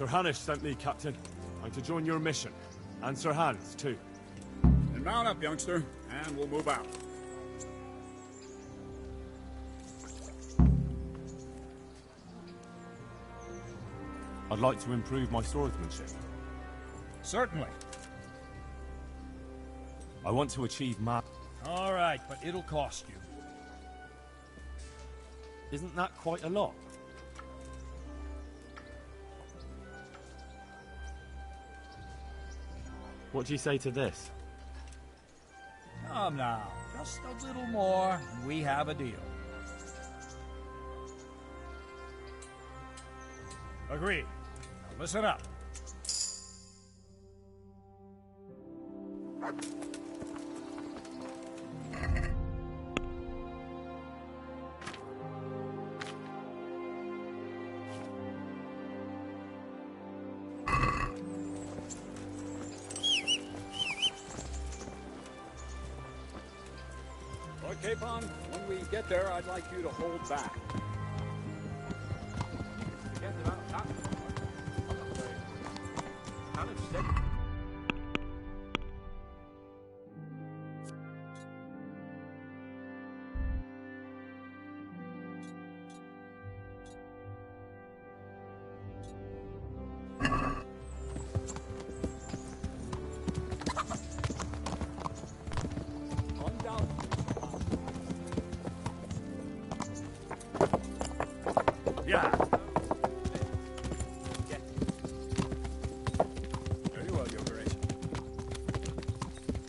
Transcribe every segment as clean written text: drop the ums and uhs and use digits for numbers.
Sir Hanish sent me, Captain. I'm to join your mission. And Sir Hans, too. And mount up, youngster, and we'll move out. I'd like to improve my swordsmanship. Certainly. I want to achieve All right, but it'll cost you. Isn't that quite a lot? What do you say to this? Come now, just a little more, and we have a deal. Agreed. Now listen up. Capon, when we get there, I'd like you to hold back.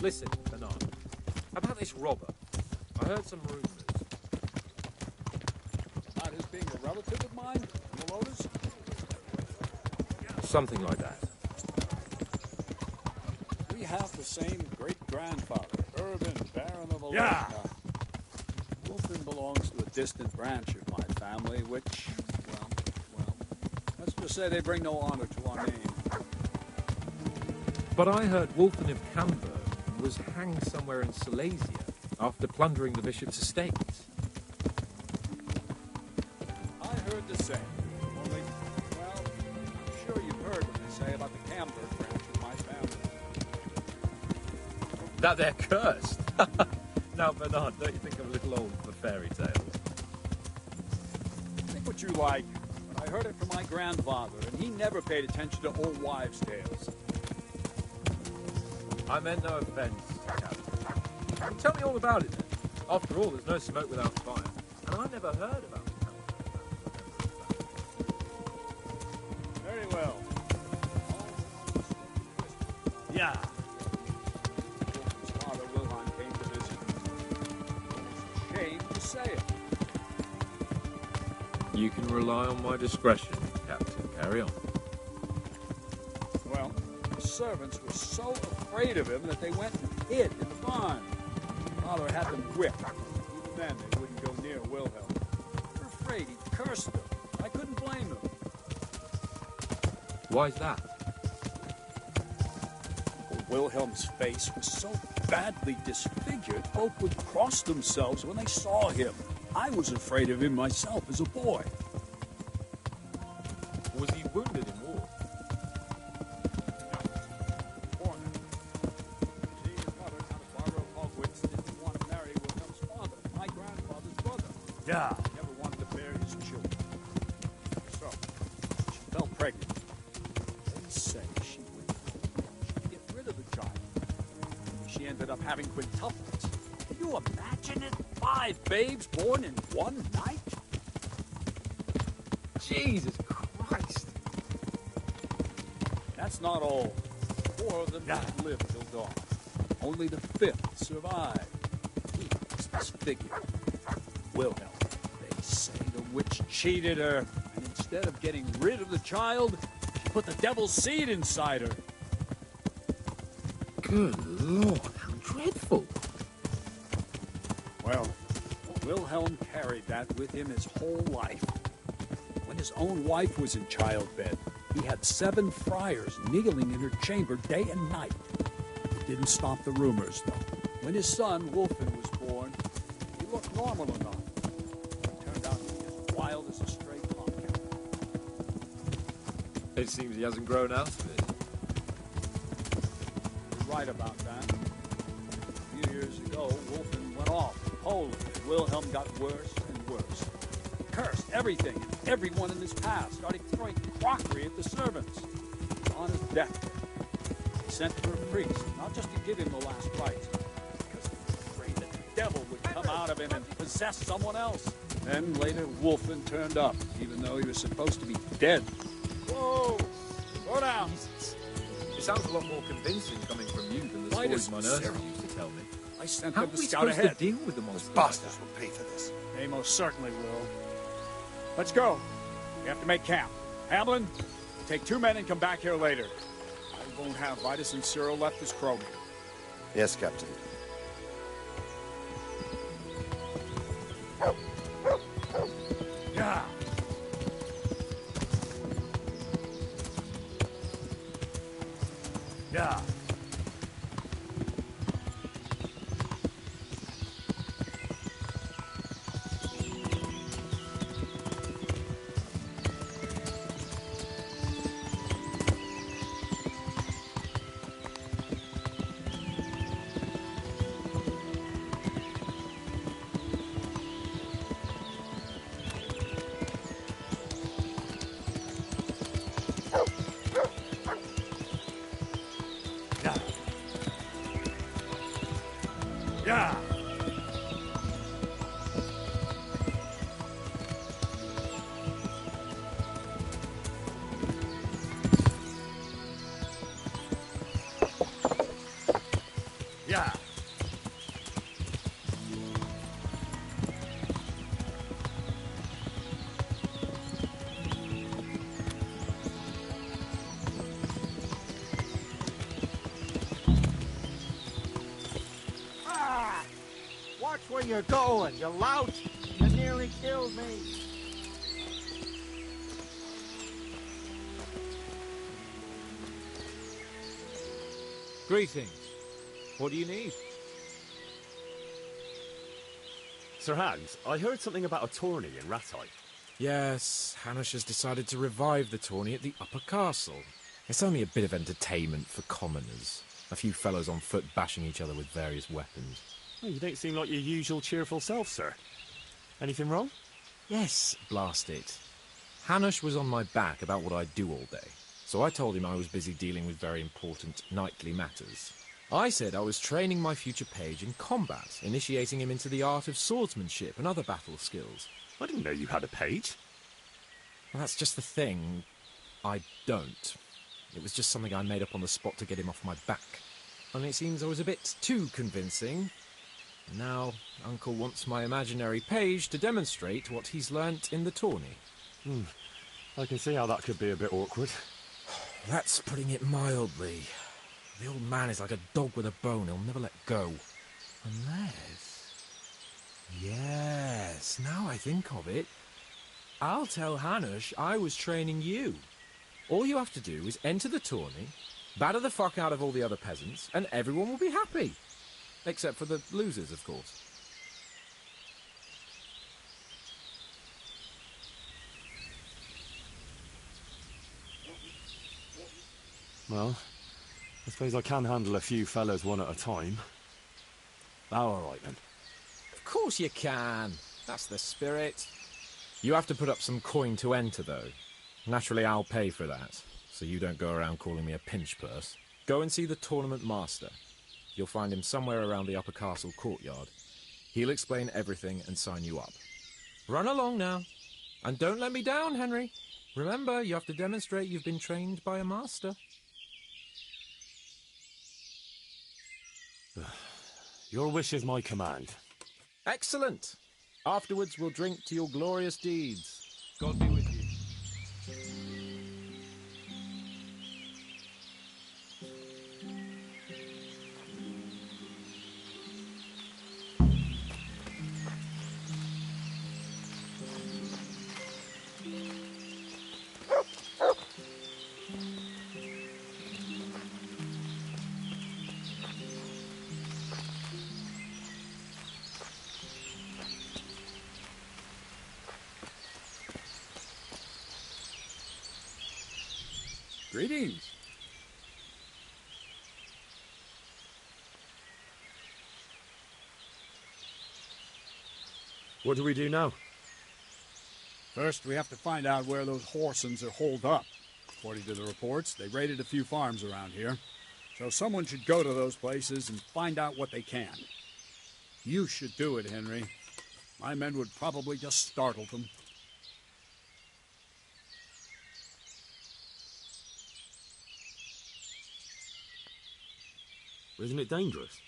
Listen, Bernard, about this robber. I heard some rumors. About his being a relative of mine, Melodas? Something like that. We have the same great-grandfather, Urban, Baron of Alona. Yeah! Wolfen belongs to a distant branch of my family, which, well, let's just say they bring no honor to our name. But I heard Wolfen of Camber was hanged somewhere in Silesia after plundering the bishop's estates. I heard the same. Only, well, I'm sure you've heard what they say about the Camber branch of my family. That they're cursed. Now, Bernard, don't you think I'm a little old for fairy tales? Think what you like, but I heard it from my grandfather, and he never paid attention to old wives' tales. I meant no offence, Captain. Tell me all about it then. After all, there's no smoke without fire. And I never heard about it. Very well. Yeah. His father, Wilhelm, came to visit. It's a shame to say it. You can rely on my discretion, Captain. Carry on. Well, the servants were so afraid of him that they went and hid in the barn. Father had them whipped. Even then, they wouldn't go near Wilhelm. They were afraid he'd curse them. I couldn't blame them. Why's that? Wilhelm's face was so badly disfigured, folk would cross themselves when they saw him. I was afraid of him myself as a boy. Was he wounded in war? Yeah. He never wanted to bear his children. So, she fell pregnant. They say she would get rid of the child. She ended up having quintuplets. Can you imagine it? 5 babes born in one night? Jesus Christ! That's not all. 4 of them didn't live till dawn. Only the 5th survived. He was disfigured. Wilhelm. They say the witch cheated her, and instead of getting rid of the child, she put the devil's seed inside her. Good Lord, how dreadful! Well, Wilhelm carried that with him his whole life. When his own wife was in childbed, he had 7 friars kneeling in her chamber day and night. It didn't stop the rumors, though. When his son, Wolfen, was born, he looked normal enough. He turned out to be as wild as a stray tomcat. It seems he hasn't grown out of it. You're right about that. A few years ago, Wolfen went off to Poland, and Wilhelm got worse and worse. Cursed everything and everyone in his path, started throwing crockery at the servants. On his deathbed, he sent for a priest, not just to give him the last rites, because he was afraid that the devil would come out of him and possess someone else. Then later, Wolfen turned up, even though he was supposed to be dead. Whoa! Slow down! Jesus. It sounds a lot more convincing coming from you than the Why stories does my nurse Sarah- used to tell me. I sent How them are to we scout supposed ahead. to deal with the monster? Bastards will pay for this. They most certainly will. Let's go. We have to make camp. Hamlin, take 2 men and come back here later. I won't have Vitus and Cyril left as crowmen. Yes, Captain. Yeah. Yeah. Yeah. Yeah. Ah! Watch where you're going, you lout! You nearly killed me! Greetings. What do you need? Sir Hans, I heard something about a tourney in Rattay. Yes, Hanush has decided to revive the tourney at the Upper Castle. It's only a bit of entertainment for commoners. A few fellows on foot bashing each other with various weapons. Well, you don't seem like your usual cheerful self, sir. Anything wrong? Yes, blast it. Hanush was on my back about what I'd do all day, so I told him I was busy dealing with very important knightly matters. I said I was training my future page in combat, initiating him into the art of swordsmanship and other battle skills. I didn't know you had a page. Well, that's just the thing. I don't. It was just something I made up on the spot to get him off my back. And it seems I was a bit too convincing. Now, Uncle wants my imaginary page to demonstrate what he's learnt in the tourney. I can see how that could be a bit awkward. That's putting it mildly. The old man is like a dog with a bone. He'll never let go. Unless... Yes, now I think of it. I'll tell Hanush I was training you. All you have to do is enter the tourney, batter the fuck out of all the other peasants, and everyone will be happy. Except for the losers, of course. Well, I suppose I can handle a few fellas one at a time. All right, then. Of course you can. That's the spirit. You have to put up some coin to enter, though. Naturally, I'll pay for that, so you don't go around calling me a pinch purse. Go and see the tournament master. You'll find him somewhere around the Upper Castle courtyard. He'll explain everything and sign you up. Run along now. And don't let me down, Henry. Remember, you have to demonstrate you've been trained by a master. Your wish is my command. Excellent. Afterwards, we'll drink to your glorious deeds. God be with you. Greetings. What do we do now? First, we have to find out where those Horsons are holed up. According to the reports, they raided a few farms around here. So someone should go to those places and find out what they can. You should do it, Henry. My men would probably just startle them. Isn't it dangerous?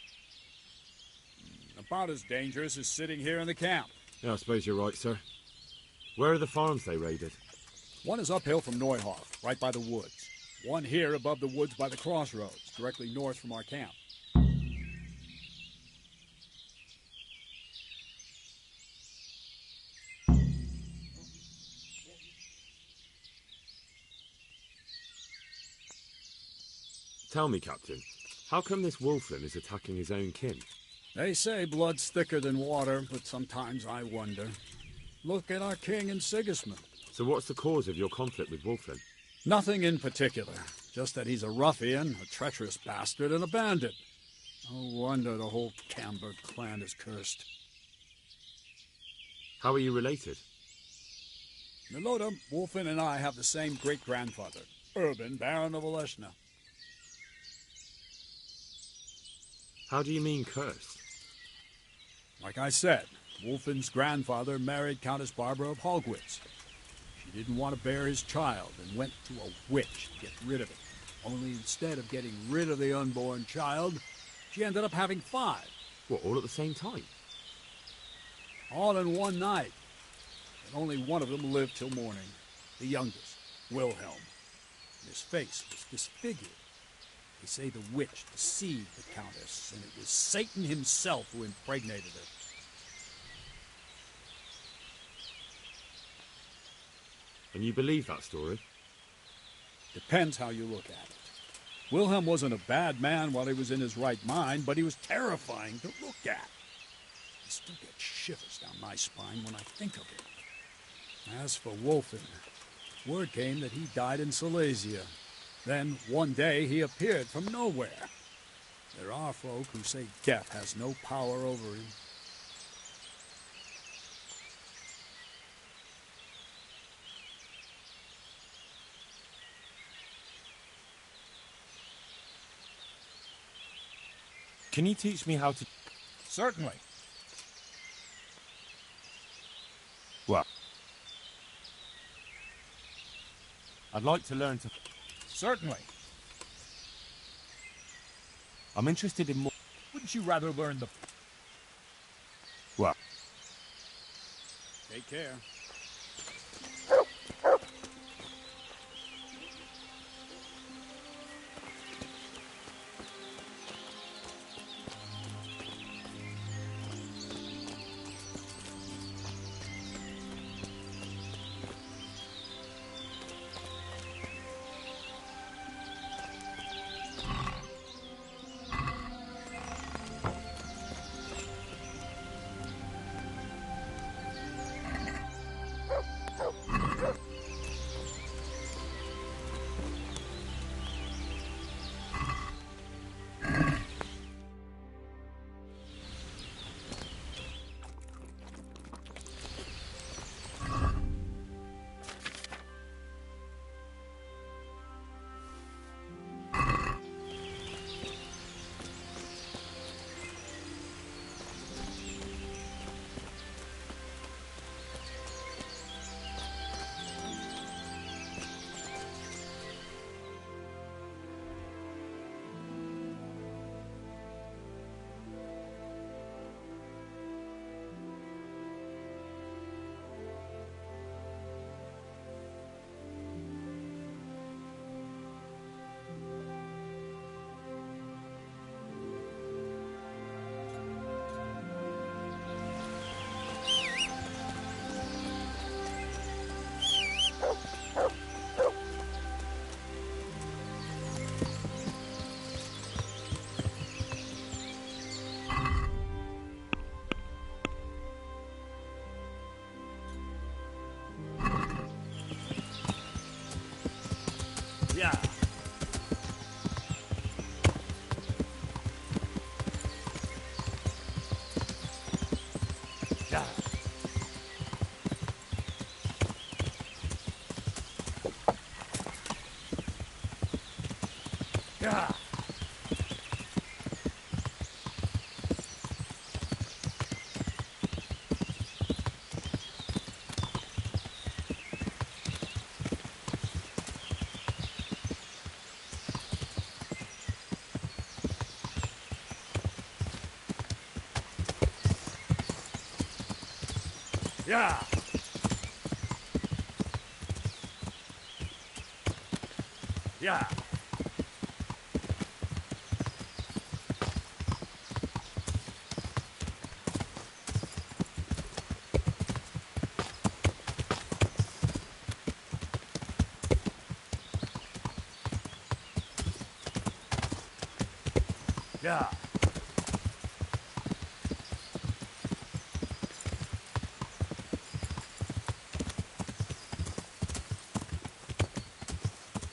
About as dangerous as sitting here in the camp. Yeah, I suppose you're right, sir. Where are the farms they raided? One is uphill from Neuhoff, right by the woods. One here above the woods by the crossroads, directly north from our camp. Tell me, Captain, how come this wolfling is attacking his own kin? They say blood's thicker than water, but sometimes I wonder. Look at our king and Sigismund. So what's the cause of your conflict with Wolflin? Nothing in particular, just that he's a ruffian, a treacherous bastard, and a bandit. No wonder the whole Camberg clan is cursed. How are you related? Milota, Wolfin, and I have the same great-grandfather, Urban, Baron of Oleshna. How do you mean cursed? Like I said, Wolfin's grandfather married Countess Barbara of Hogwitz. She didn't want to bear his child and went to a witch to get rid of it. Only instead of getting rid of the unborn child, she ended up having 5. What, all at the same time? All in one night. And only one of them lived till morning. The youngest, Wilhelm. And his face was disfigured. They say the witch deceived the Countess, and it was Satan himself who impregnated her. And you believe that story? Depends how you look at it. Wilhelm wasn't a bad man while he was in his right mind, but he was terrifying to look at. I still get shivers down my spine when I think of him. As for Wolfen, word came that he died in Silesia. Then, one day, he appeared from nowhere. There are folk who say death has no power over him. Can you teach me how to... Certainly. What? I'd like to learn to... Certainly. I'm interested in more... Wouldn't you rather learn the... What? Take care. Yeah. Yeah. Yeah. Yeah. Yeah.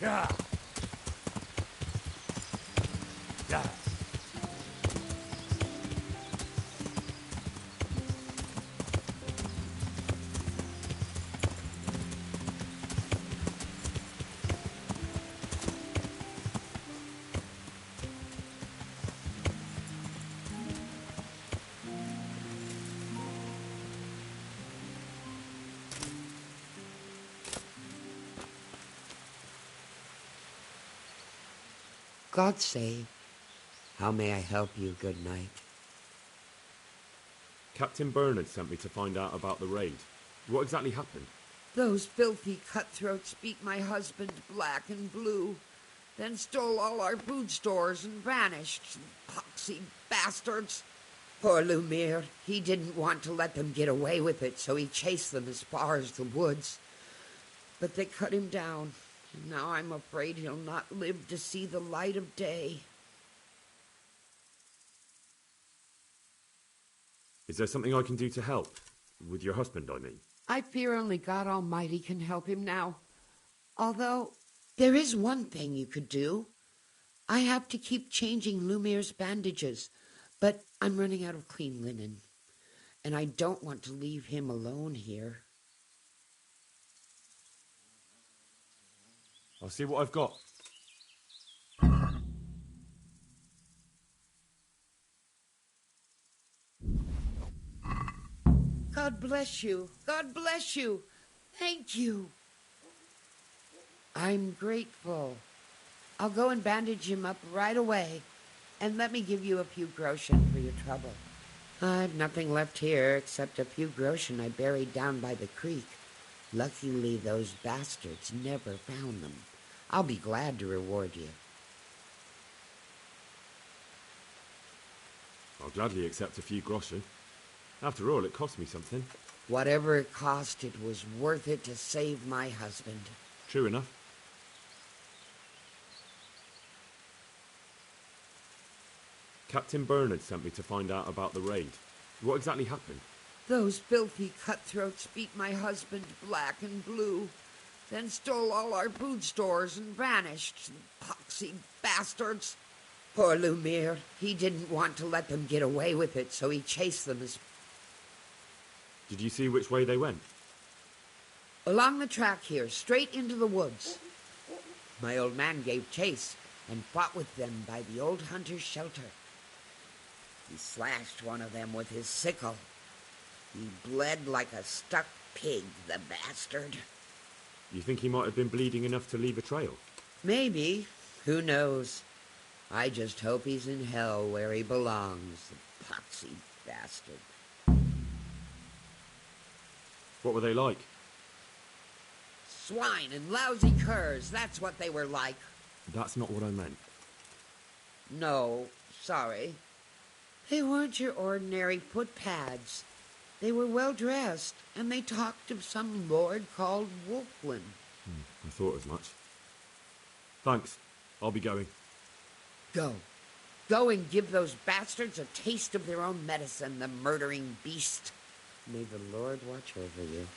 Yeah. Yeah. God save. How may I help you? Good night. Captain Bernard sent me to find out about the raid. What exactly happened? Those filthy cutthroats beat my husband black and blue, then stole all our food stores and vanished. Poxy bastards. Poor Lumiere. He didn't want to let them get away with it, so he chased them as far as the woods. But they cut him down. Now I'm afraid he'll not live to see the light of day. Is there something I can do to help? With your husband, I mean. I fear only God Almighty can help him now. Although, there is one thing you could do. I have to keep changing Lumiere's bandages, but I'm running out of clean linen, and I don't want to leave him alone here. I'll see what I've got. God bless you. God bless you. Thank you. I'm grateful. I'll go and bandage him up right away, and let me give you a few groschen for your trouble. I've nothing left here except a few groschen I buried down by the creek. Luckily, those bastards never found them. I'll be glad to reward you. I'll gladly accept a few groschen. After all, it cost me something. Whatever it cost, it was worth it to save my husband. True enough. Captain Bernard sent me to find out about the raid. What exactly happened? Those filthy cutthroats beat my husband black and blue, then stole all our food stores and vanished. Poxy bastards. Poor Lumiere. He didn't want to let them get away with it, so he chased them as... Did you see which way they went? along the track here, straight into the woods. My old man gave chase and fought with them by the old hunter's shelter. He slashed one of them with his sickle. He bled like a stuck pig, the bastard. You think he might have been bleeding enough to leave a trail? Maybe. Who knows? I just hope he's in hell where he belongs, the poxy bastard. What were they like? Swine and lousy curs, that's what they were like. That's not what I meant. No, sorry. They weren't your ordinary footpads. They were well dressed, and they talked of some lord called Wolflin. I thought as much. Thanks. I'll be going. Go. Go and give those bastards a taste of their own medicine, the murdering beast. May the Lord watch over you.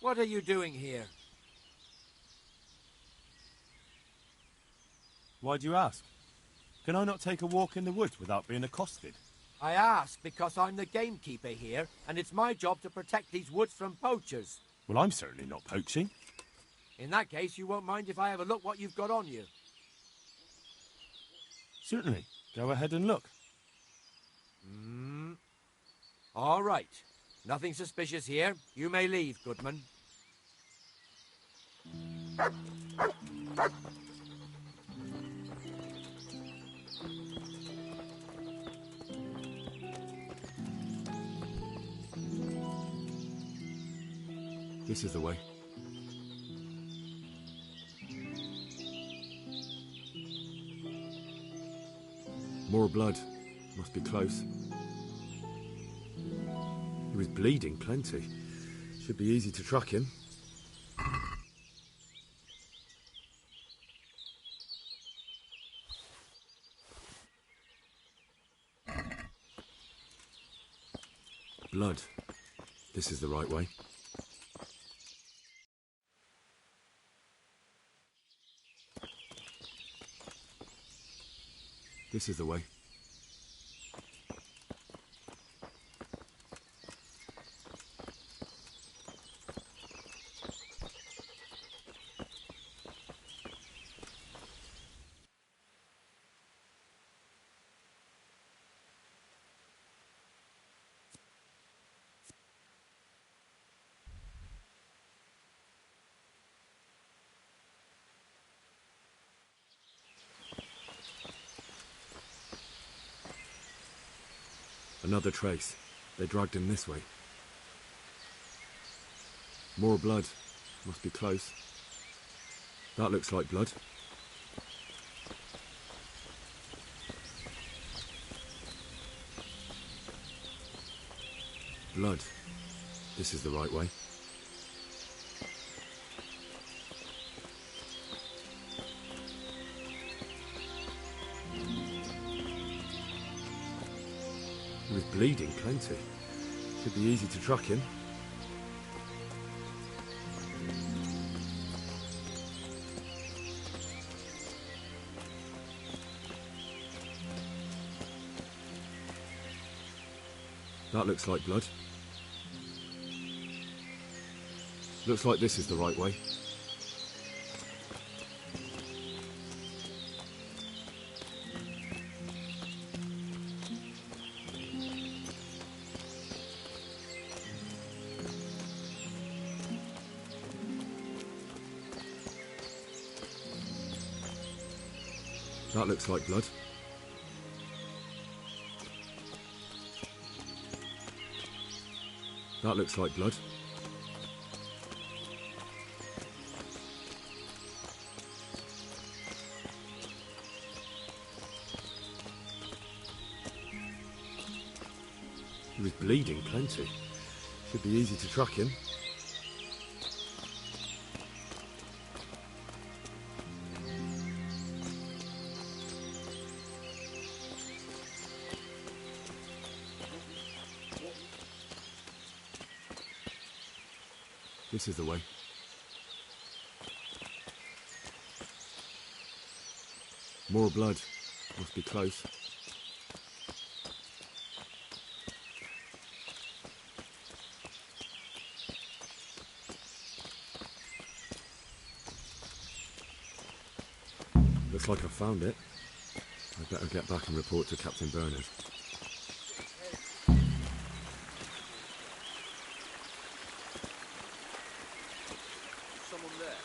What are you doing here? Why do you ask? Can I not take a walk in the woods without being accosted? I ask because I'm the gamekeeper here, and it's my job to protect these woods from poachers. Well, I'm certainly not poaching. In that case, you won't mind if I have a look what you've got on you. Certainly. Go ahead and look. All right. Nothing suspicious here. You may leave, Goodman. This is the way. More blood. Must be close. He was bleeding plenty. Should be easy to track him. Blood. This is the right way. This is the way. Another trace. They dragged him this way. More blood. Must be close. That looks like blood. Blood. This is the right way. He was bleeding plenty. Should be easy to track him. That looks like blood. Looks like this is the right way. That looks like blood. That looks like blood. He was bleeding plenty. Should be easy to track him. This is the way. More blood. Must be close. Looks like I found it. I'd better get back and report to Captain Bernard. Someone there.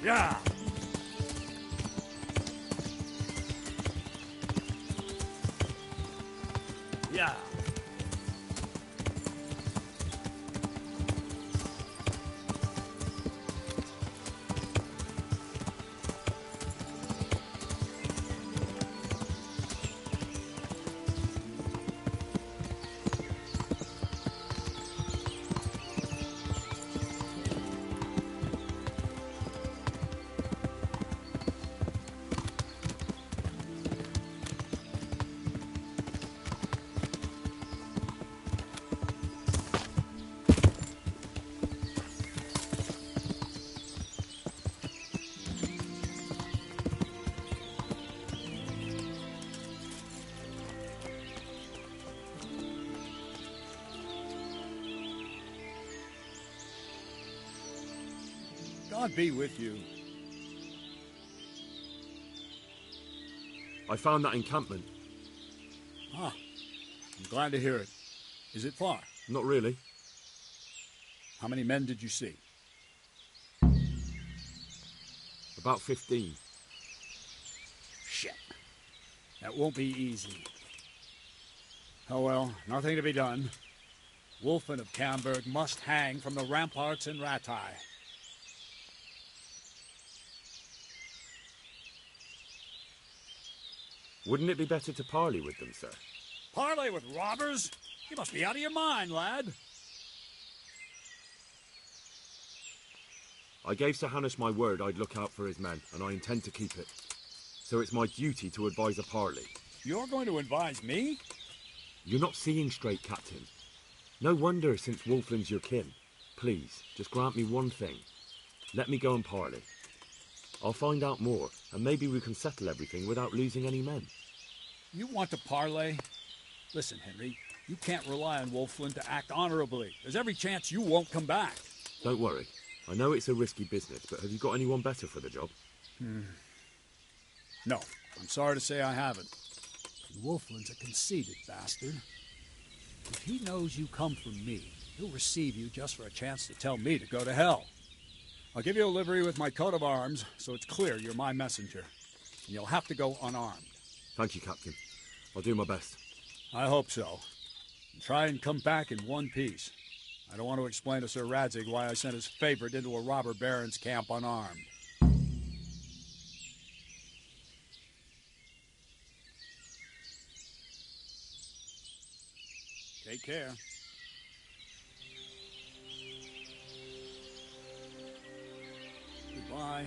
Yeah. Yeah. God be with you. I found that encampment. Ah, I'm glad to hear it. Is it far? Not really. How many men did you see? About 15. Shit. That won't be easy. Oh well, nothing to be done. Wolfen of Camberg must hang from the ramparts in Rattay. Wouldn't it be better to parley with them, sir? Parley with robbers? You must be out of your mind, lad. I gave Sir Hanush my word I'd look out for his men, and I intend to keep it. So it's my duty to advise a parley. You're going to advise me? You're not seeing straight, Captain. No wonder, since Wolfland's your kin. Please, just grant me one thing. Let me go and parley. I'll find out more, and maybe we can settle everything without losing any men. You want to parley? Listen, Henry, you can't rely on Wolfland to act honorably. There's every chance you won't come back. Don't worry. I know it's a risky business, but have you got anyone better for the job? No, I'm sorry to say I haven't. Wolfland's a conceited bastard. If he knows you come from me, he'll receive you just for a chance to tell me to go to hell. I'll give you a livery with my coat of arms, so it's clear you're my messenger. And you'll have to go unarmed. Thank you, Captain. I'll do my best. I hope so. And try and come back in one piece. I don't want to explain to Sir Radzig why I sent his favorite into a robber baron's camp unarmed. Take care. Goodbye.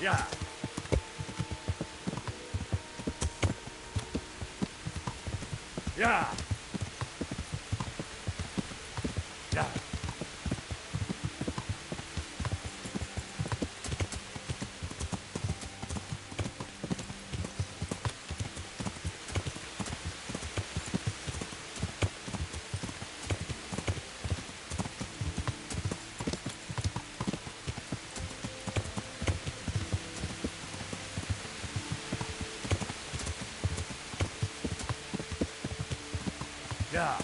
Yeah. Yeah. Yeah. Yeah.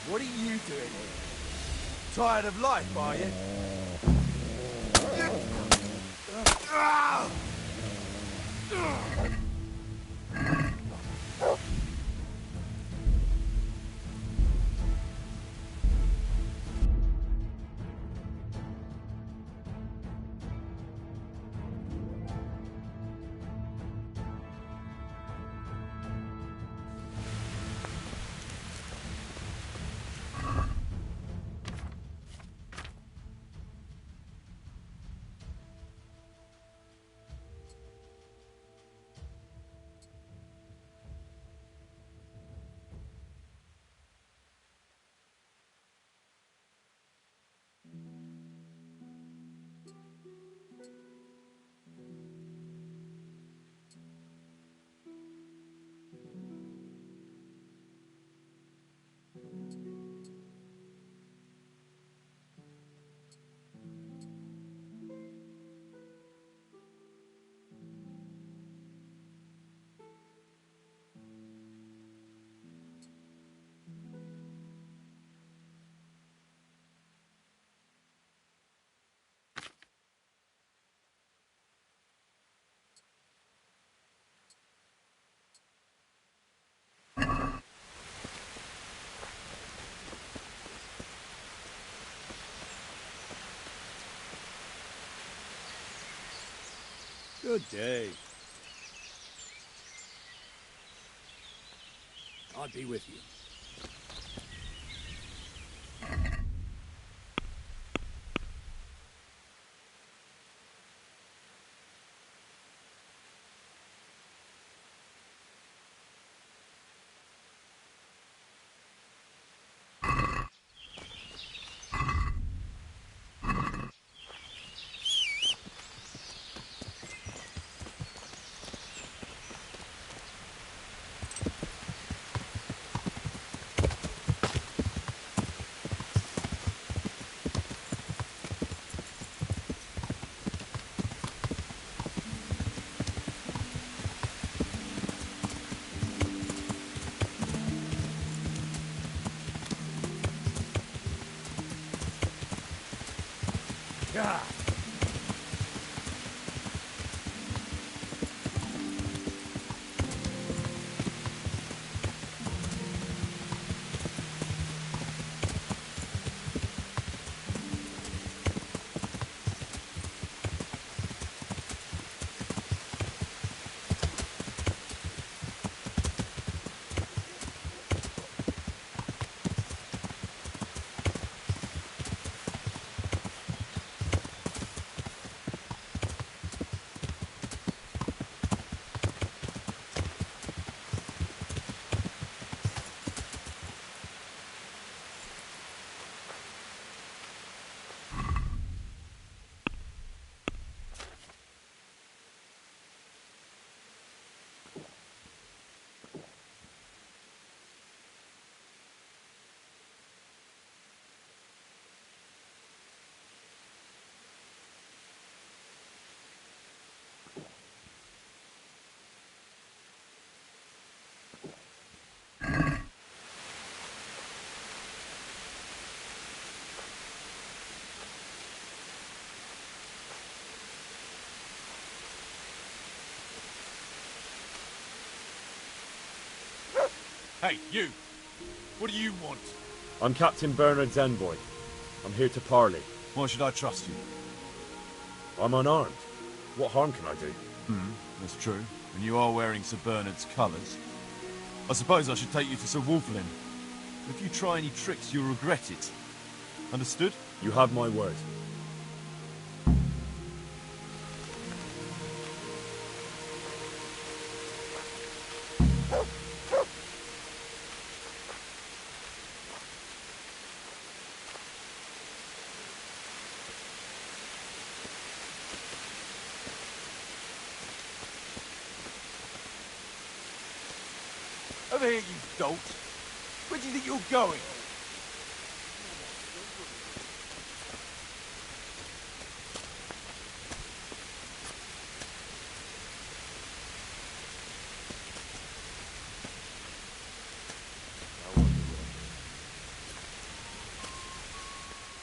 What are you doing here? Tired of life, are you? Good day. God be with you. Yeah. Hey, you! What do you want? I'm Captain Bernard's envoy. I'm here to parley. Why should I trust you? I'm unarmed. What harm can I do? That's true. And you are wearing Sir Bernard's colours. I suppose I should take you to Sir Wolflin. If you try any tricks, you'll regret it. Understood? You have my word. Over here, you dolt. Where do you think you're going?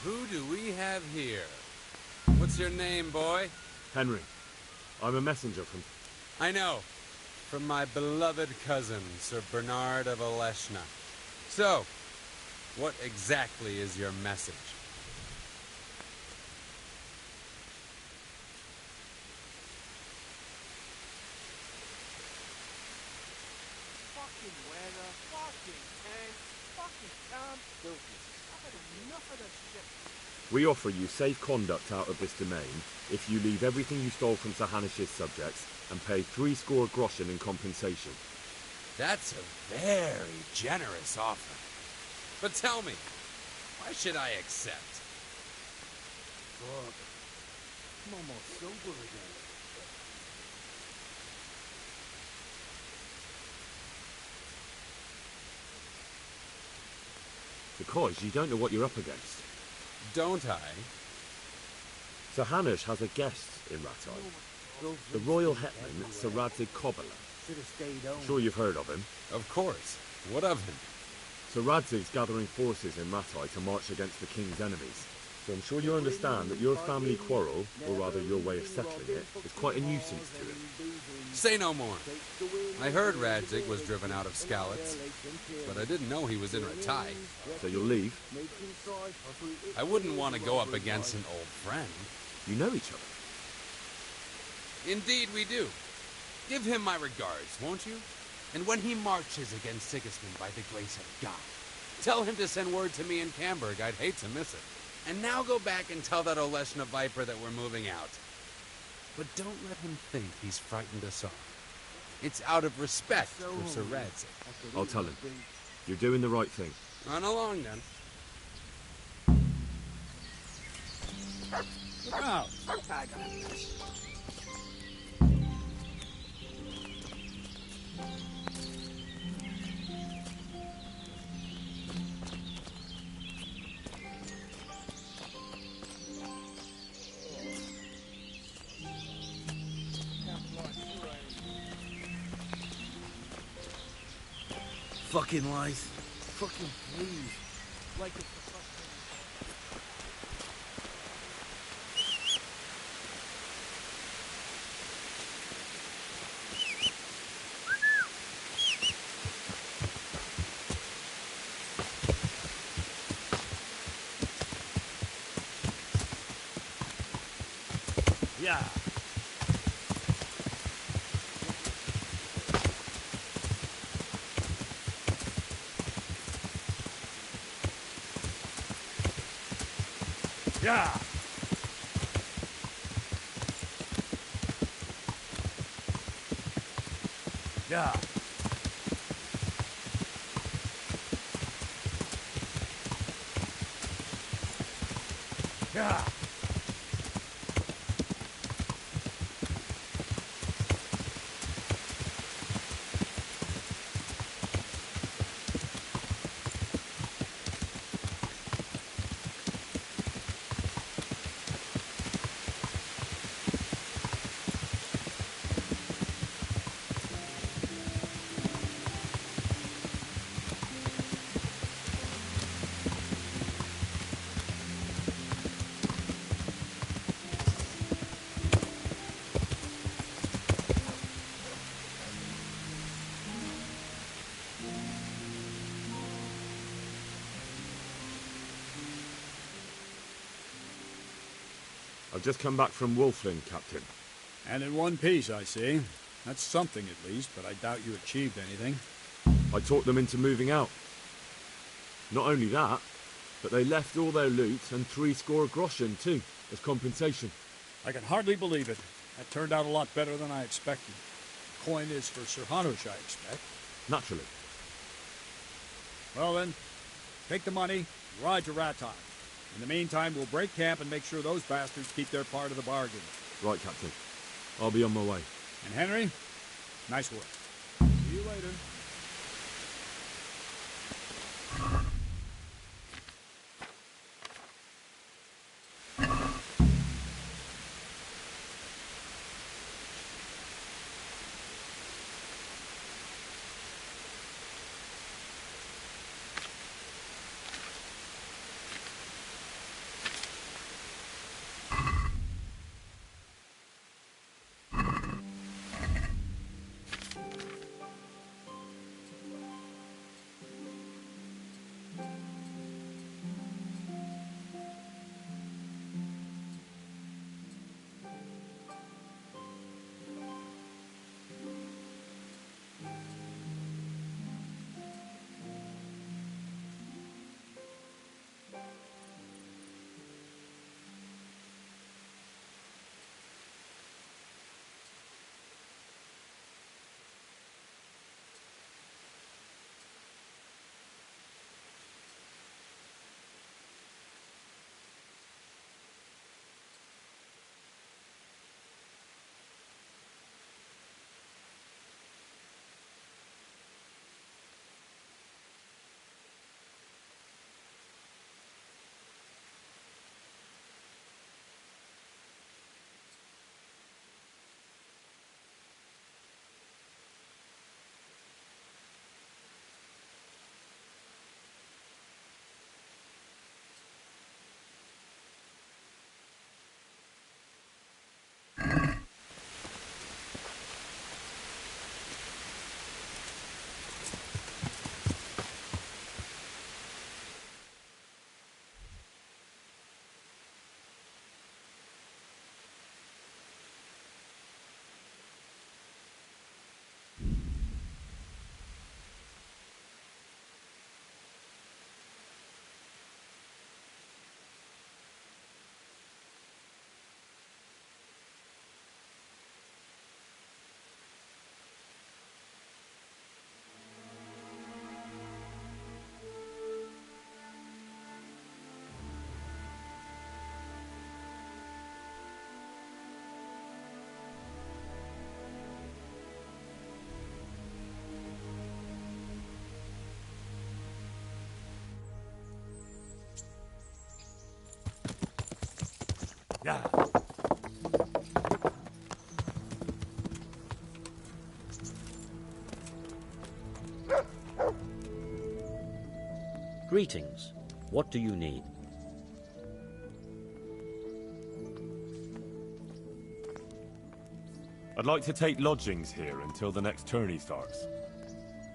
Who do we have here? What's your name, boy? Henry, I'm a messenger from... I know. From my beloved cousin, Sir Bernard of Oleshna. So, what exactly is your message? Fucking weather, fucking ants, fucking camp filthy. I've had enough of this shit. We offer you safe conduct out of this domain if you leave everything you stole from Sir Hanish's subjects and pay 60 groschen in compensation. That's a very generous offer. But tell me, why should I accept? Fuck. I'm almost sober again. Because you don't know what you're up against. Don't I? Sir Hanish has a guest in Rattay. The royal hetman, Sir Radzig Kobyla. Should have stayed home. Sure you've heard of him. Of course. What of him? Sir Radzig's gathering forces in Rattay to march against the king's enemies. So I'm sure you understand that your family quarrel, or rather your way of settling it, is quite a nuisance to him. Say no more. I heard Radzig was driven out of Skalitz, but I didn't know he was in Rattay. So you'll leave? I wouldn't want to go up against an old friend. You know each other. Indeed we do. Give him my regards, won't you? And when he marches against Sigismund by the grace of God, tell him to send word to me in Camberg. I'd hate to miss it. And now go back and tell that Oleshna Viper that we're moving out. But don't let him think he's frightened us off. It's out of respect for Sir Radzig. I'll tell him. You're doing the right thing. Run along, then. Look out! Fucking lies. Fucking please. Like it's the fucking... Yeah. Yeah. Yeah. Yeah. I've just come back from Wolflin, Captain. And in one piece, I see. That's something at least, but I doubt you achieved anything. I talked them into moving out. Not only that, but they left all their loot and 60 groschen too, as compensation. I can hardly believe it. That turned out a lot better than I expected. The coin is for Sir Hanush, I expect. Naturally. Well then, take the money, ride to Raton. In the meantime, we'll break camp and make sure those bastards keep their part of the bargain. Right, Captain. I'll be on my way. And Henry, nice work. See you later. Yeah. Greetings. What do you need? I'd like to take lodgings here until the next tourney starts.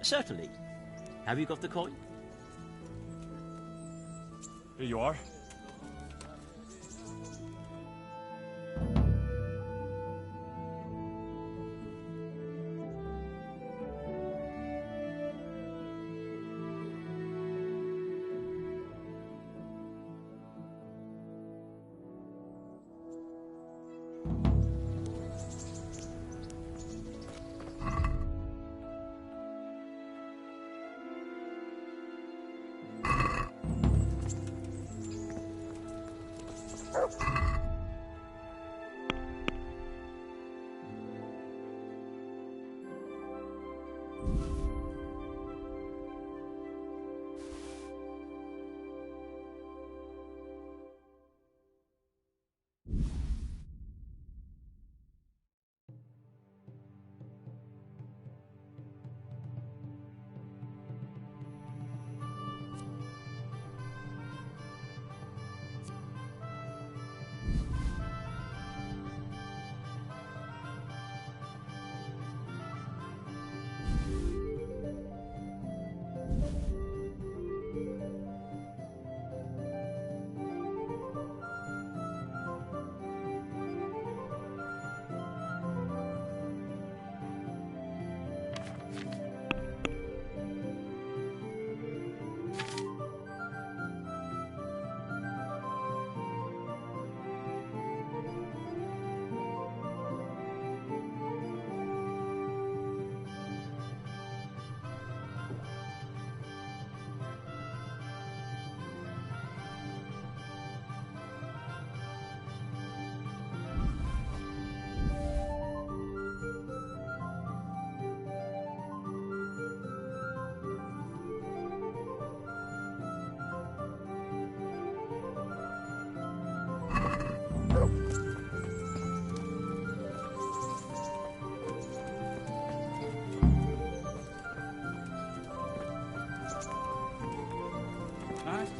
Certainly. Have you got the coin? Here you are.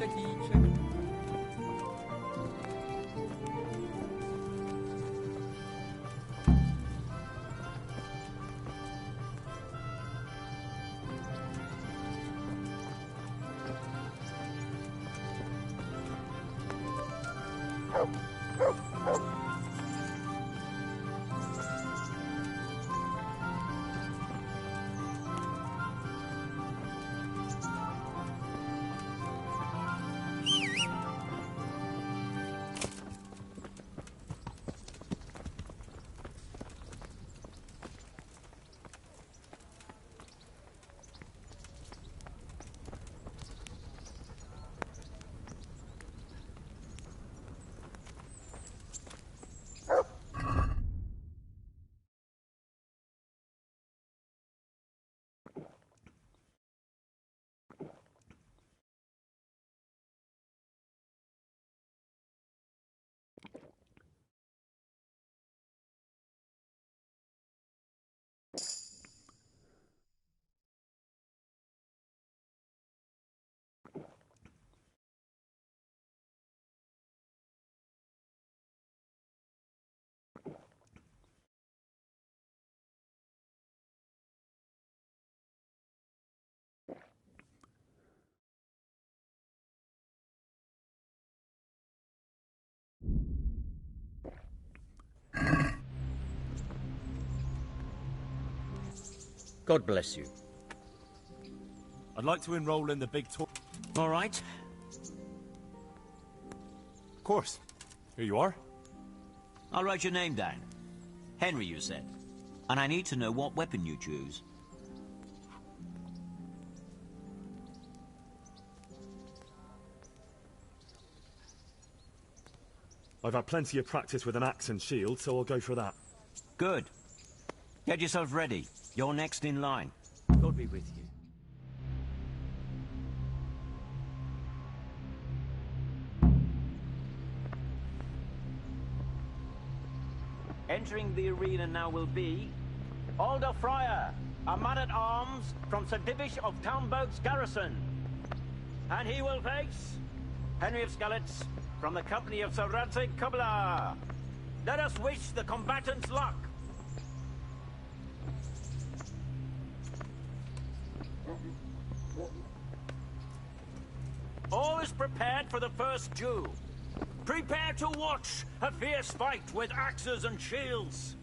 checky. God bless you. I'd like to enroll in the big tour. All right. Of course. Here you are. I'll write your name down. Henry, you said. And I need to know what weapon you choose. I've had plenty of practice with an axe and shield, so I'll go for that. Good. Get yourself ready. You're next in line. God be with you. Entering the arena now will be Alder Fryer, a man-at-arms from Sir Divish of Townboat's garrison. And he will face Henry of Skellets from the company of Sir Radzig Kubla. Let us wish the combatants luck. All is prepared for the first duel. Prepare to watch a fierce fight with axes and shields.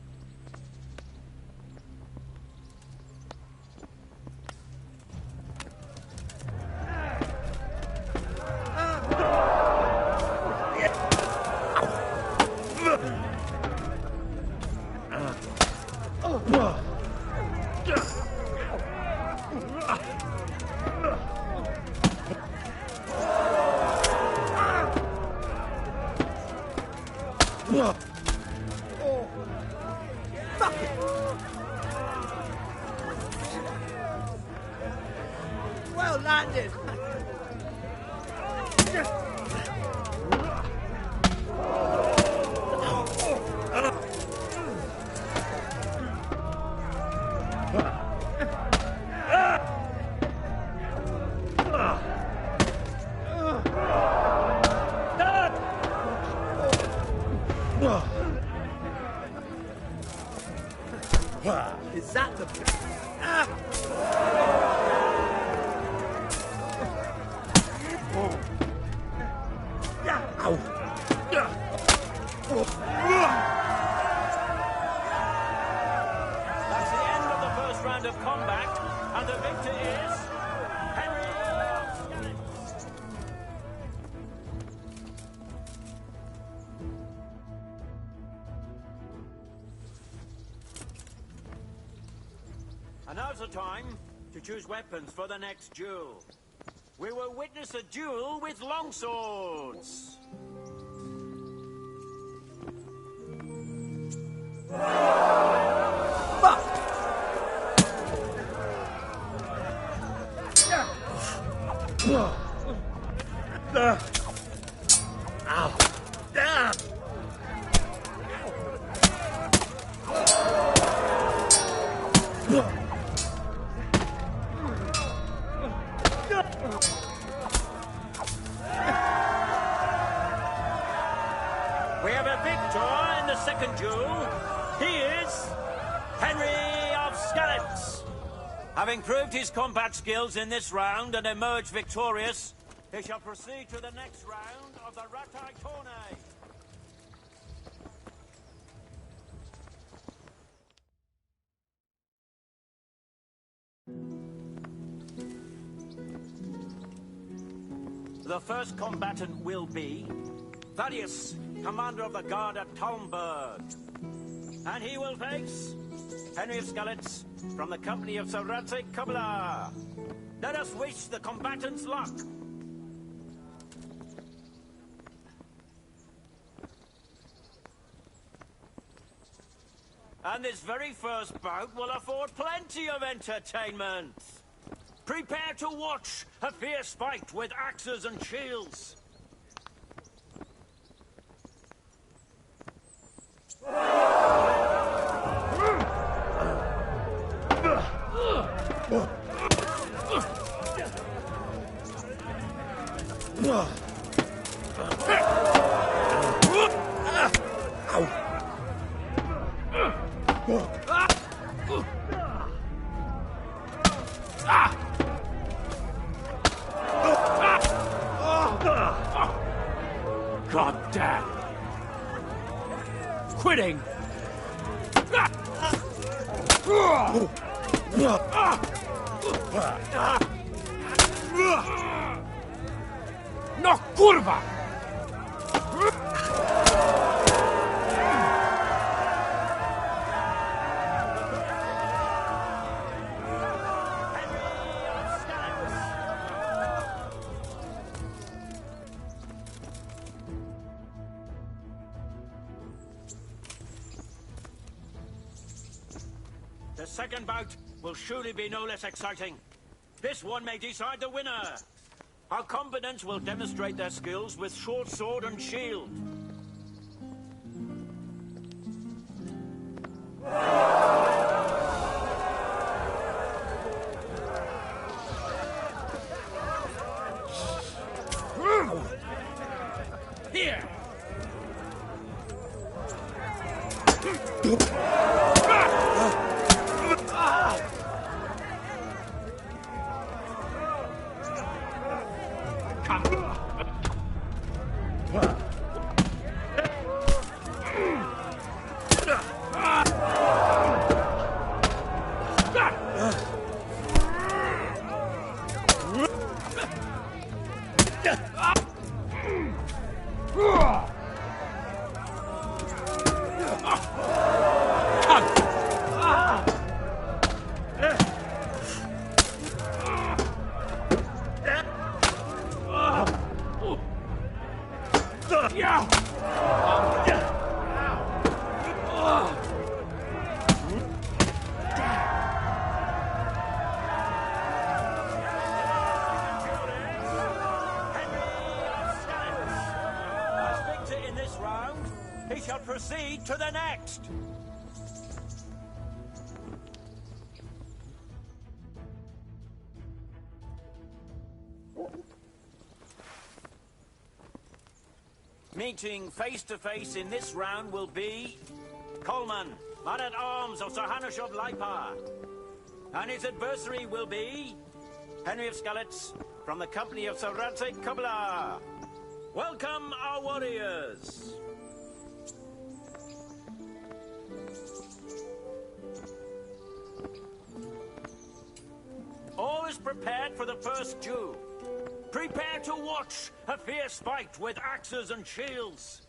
Well landed. Is that the... That's the end of the first round of combat, and the victor is Henry of Skellets. And now's the time to choose weapons for the next duel. We will witness a duel with longswords. second duel, he is Henry of Skalitz. Having proved his combat skills in this round and emerged victorious, he shall proceed to the next round of the Ratai Tourney. The first combatant will be Thaddeus, commander of the guard at Talmberg. And he will face Henry of Skalitz from the company of Sir Radzik Kubla. Let us wish the combatants luck. And this very first bout will afford plenty of entertainment. Prepare to watch a fierce fight with axes and shields. God damn! Quitting! No kurwa! The second bout will surely be no less exciting. This one may decide the winner. Our combatants will demonstrate their skills with short sword and shield. Here! He shall proceed to the next. Meeting face to face in this round will be Coleman, man-at-arms of Sir Hanush of Leipa. And his adversary will be Henry of Skalitz from the company of Sir Radzik Kubla. Welcome, our warriors. All is prepared for the first duel. Prepare to watch a fierce fight with axes and shields.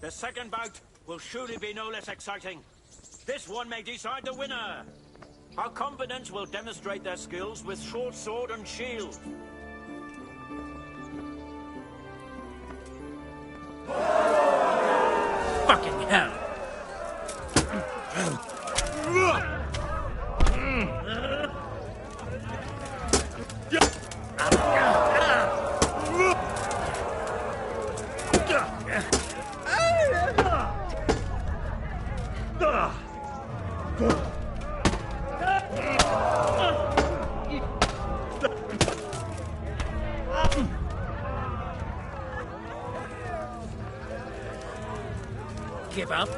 The second bout will surely be no less exciting. This one may decide the winner. Our combatants will demonstrate their skills with short sword and shield. Fucking hell! Give up?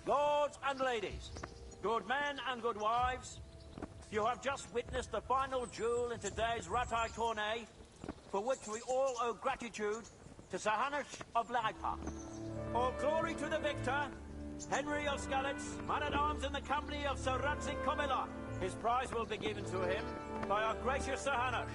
Lords and ladies, good men and good wives, you have just witnessed the final duel in today's Ratai tourney, for which we all owe gratitude to Sir Hanush of Laipa. All glory to the victor, Henry of Skalitz, man-at-arms in the company of Sir Radzik Komila. His prize will be given to him by our gracious Sir Hanush.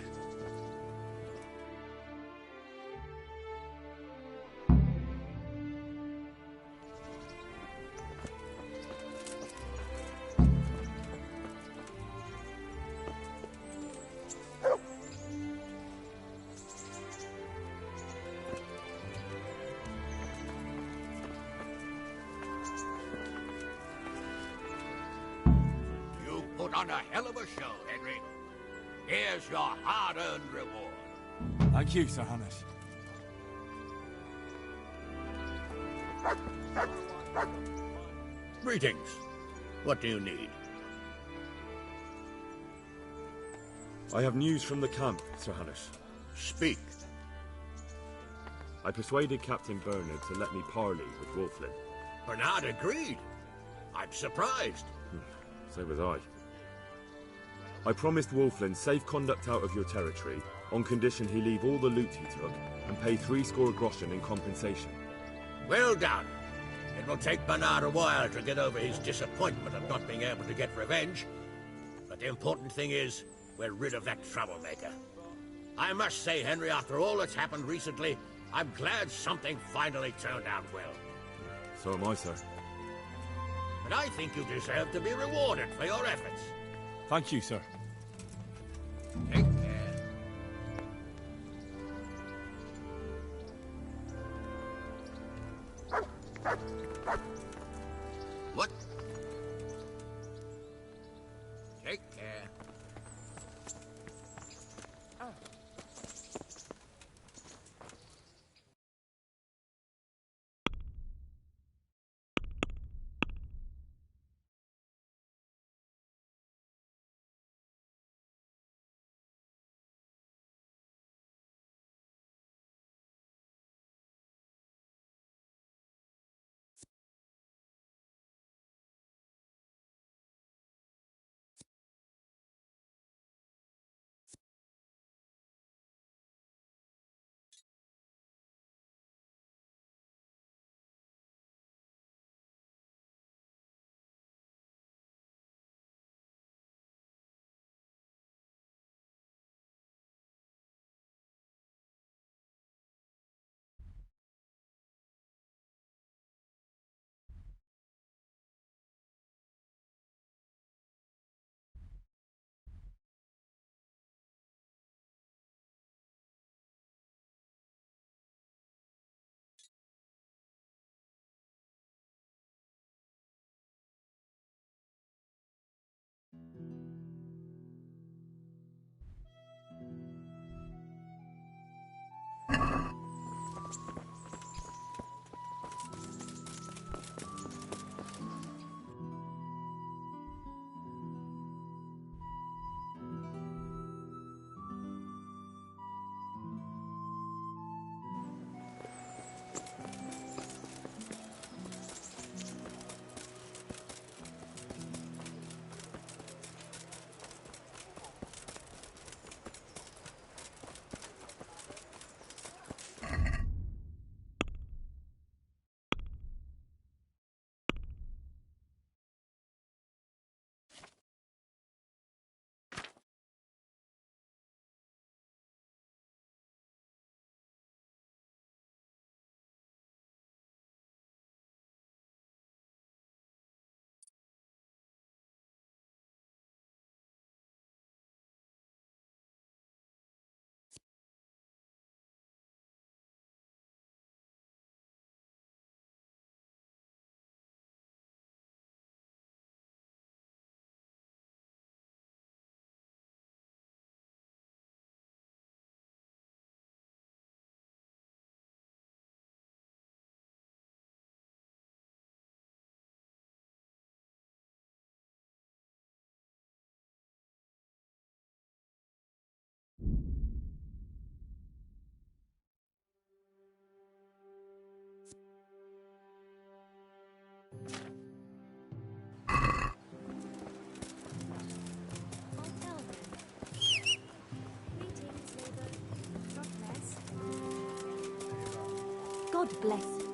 Put on a hell of a show, Henry. Here's your hard-earned reward. Thank you, Sir Hanush. Greetings. What do you need? I have news from the camp, Sir Hanush. Speak. I persuaded Captain Bernard to let me parley with Wolflin. Bernard agreed. I'm surprised. So was I. I promised Wolflin safe conduct out of your territory on condition he leave all the loot he took and pay 60 groschen in compensation. Well done. It will take Bernard a while to get over his disappointment of not being able to get revenge. But the important thing is, we're rid of that troublemaker. I must say, Henry, after all that's happened recently, I'm glad something finally turned out well. So am I, sir. And I think you deserve to be rewarded for your efforts. Thank you, sir. Take care. What? Take care. God bless you.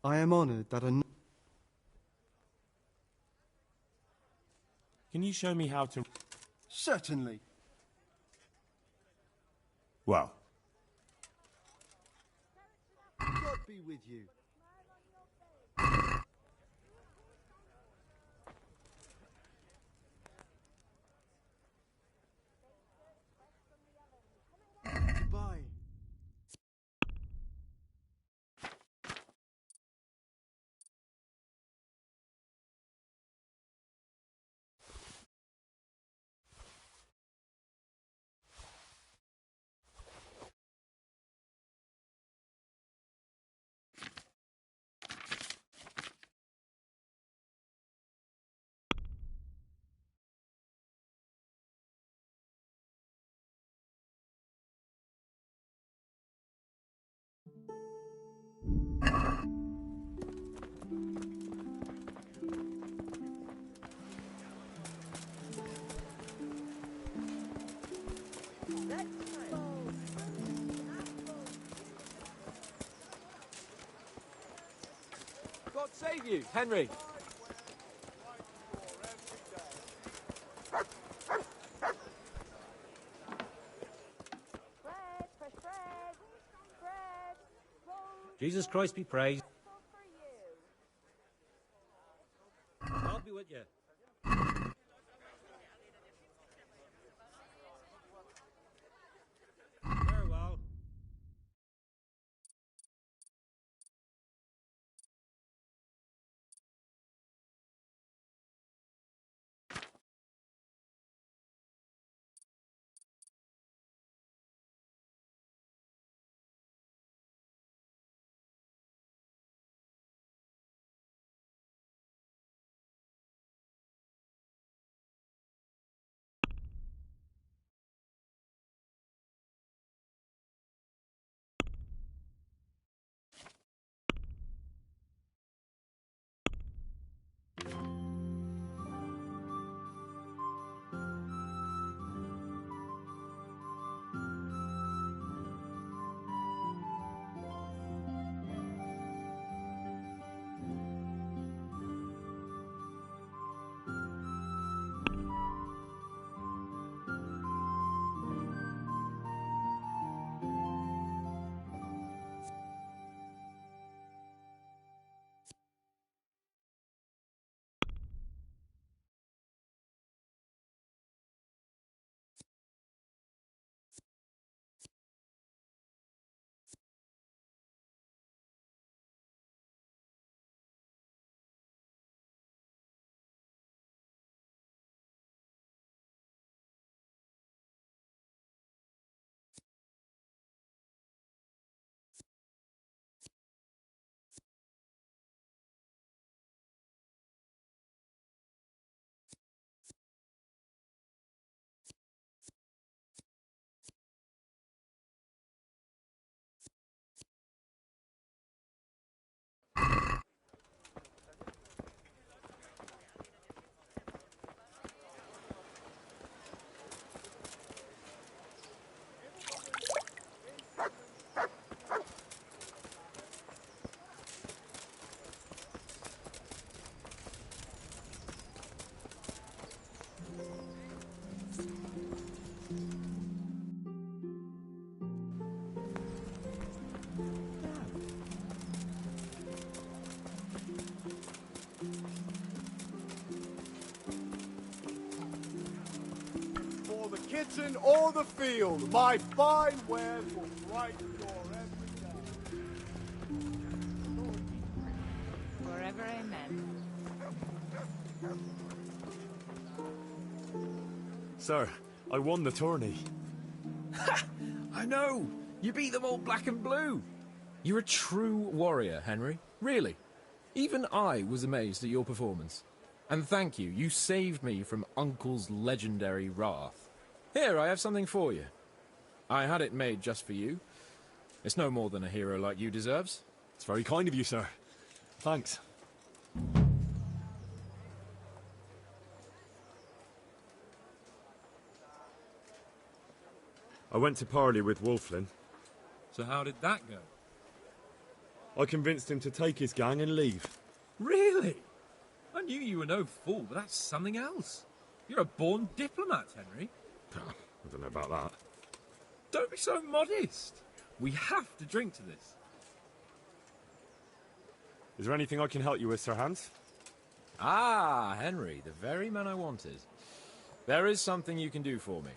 I am honored that a... Can you show me how to... Certainly. Well. God be with you. Goodbye. God save you, Henry. Jesus Christ be praised. I'll be with you. kitten or the field, my fine wares will brighten your every day. Forever amen. Sir, I won the tourney. I know! You beat them all black and blue! You're a true warrior, Henry. Really. Even I was amazed at your performance. And thank you, you saved me from Uncle's legendary wrath. Here, I have something for you. I had it made just for you. It's no more than a hero like you deserves. It's very kind of you, sir. Thanks. I went to parley with Wolflin. So how did that go? I convinced him to take his gang and leave. Really? I knew you were no fool, but that's something else. You're a born diplomat, Henry. I don't know about that. Don't be so modest. We have to drink to this. Is there anything I can help you with, Sir Hans? Ah, Henry, the very man I wanted. There is something you can do for me.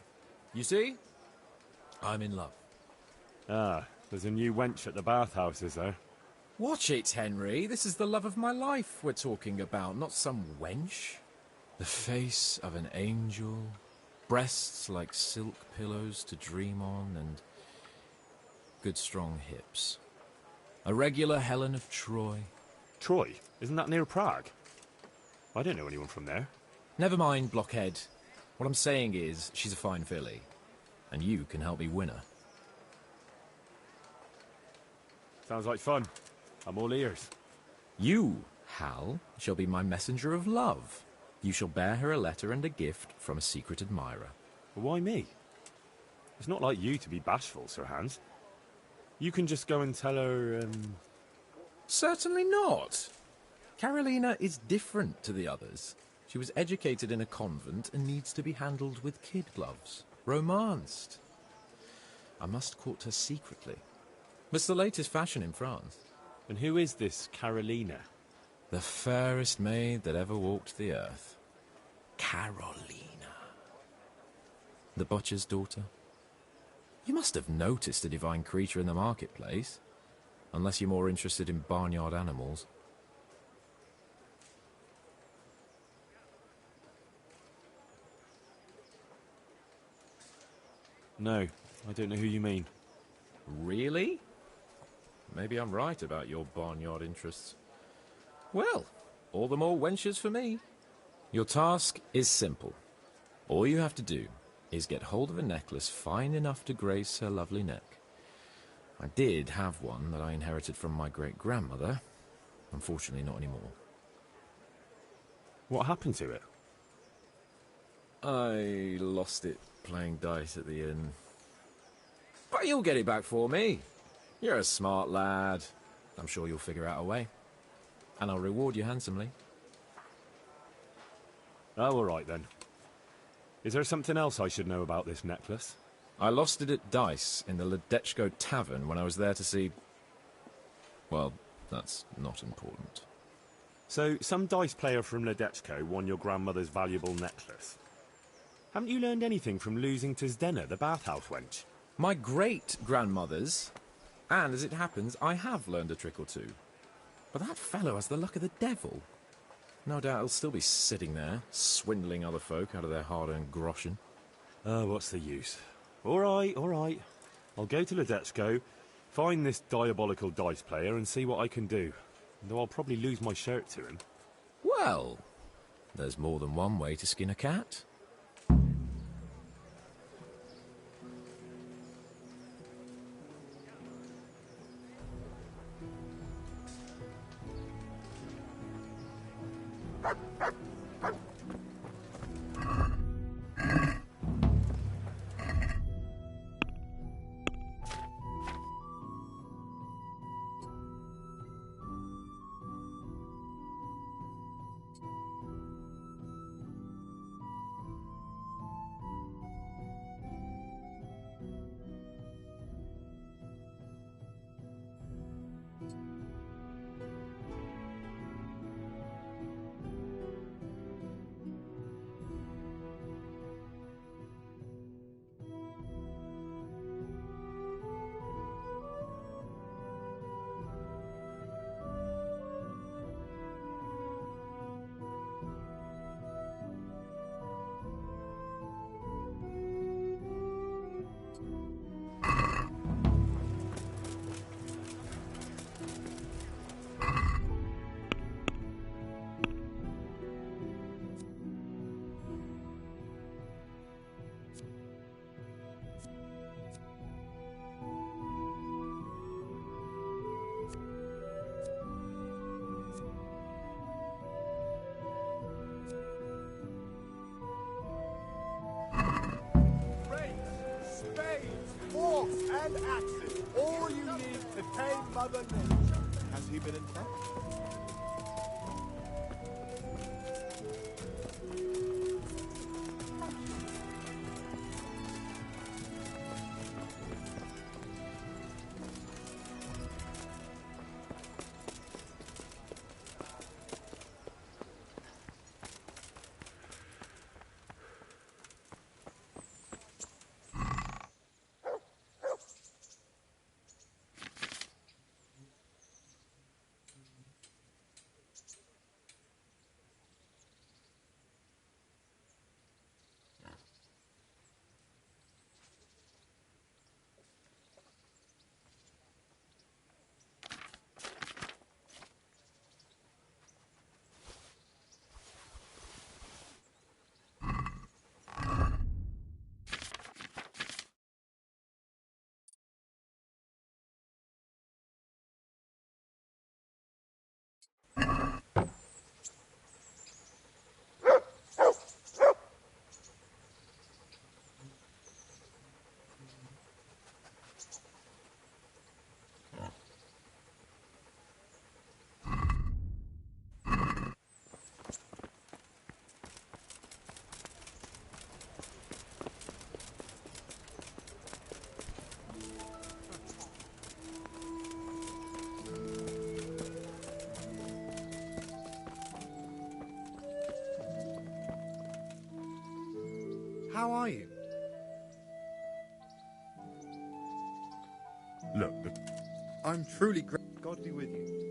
You see? I'm in love. Ah, there's a new wench at the bathhouse, is there? Watch it, Henry. This is the love of my life we're talking about, not some wench. The face of an angel, breasts like silk pillows to dream on, and good strong hips. A regular Helen of Troy. Troy? Isn't that near Prague? I don't know anyone from there. Never mind, blockhead. What I'm saying is, she's a fine filly, and you can help me win her. Sounds like fun. I'm all ears. You, Hal, shall be my messenger of love. You shall bear her a letter and a gift from a secret admirer. Why me? It's not like you to be bashful, Sir Hans. You can just go and tell her, Certainly not. Carolina is different to the others. She was educated in a convent and needs to be handled with kid gloves. Romanced. I must court her secretly. It's the latest fashion in France. And who is this Carolina? The fairest maid that ever walked the earth. Carolina. The butcher's daughter. You must have noticed a divine creature in the marketplace. Unless you're more interested in barnyard animals. No, I don't know who you mean. Really? Maybe I'm right about your barnyard interests. Well, all the more wenches for me. Your task is simple. All you have to do is get hold of a necklace fine enough to grace her lovely neck. I did have one that I inherited from my great-grandmother. Unfortunately, not anymore. What happened to it? I lost it playing dice at the inn. But you'll get it back for me. You're a smart lad. I'm sure you'll figure out a way. And I'll reward you handsomely. Oh, all right then. Is there something else I should know about this necklace? I lost it at dice in the Ledechko tavern when I was there to see... Well, that's not important. So, some dice player from Ledechko won your grandmother's valuable necklace. Haven't you learned anything from losing to Zdena, the bathhouse wench? My great-grandmother's. And as it happens, I have learned a trick or two. But that fellow has the luck of the devil. No doubt he'll still be sitting there, swindling other folk out of their hard-earned groschen. Oh, what's the use? All right, all right. I'll go to Ledechko, find this diabolical dice player and see what I can do. Though I'll probably lose my shirt to him. Well, there's more than one way to skin a cat. Dogs and axes. All you need to tame Mother Nature. Has he been in touch? How are you? Look, I'm truly grateful. God be with you.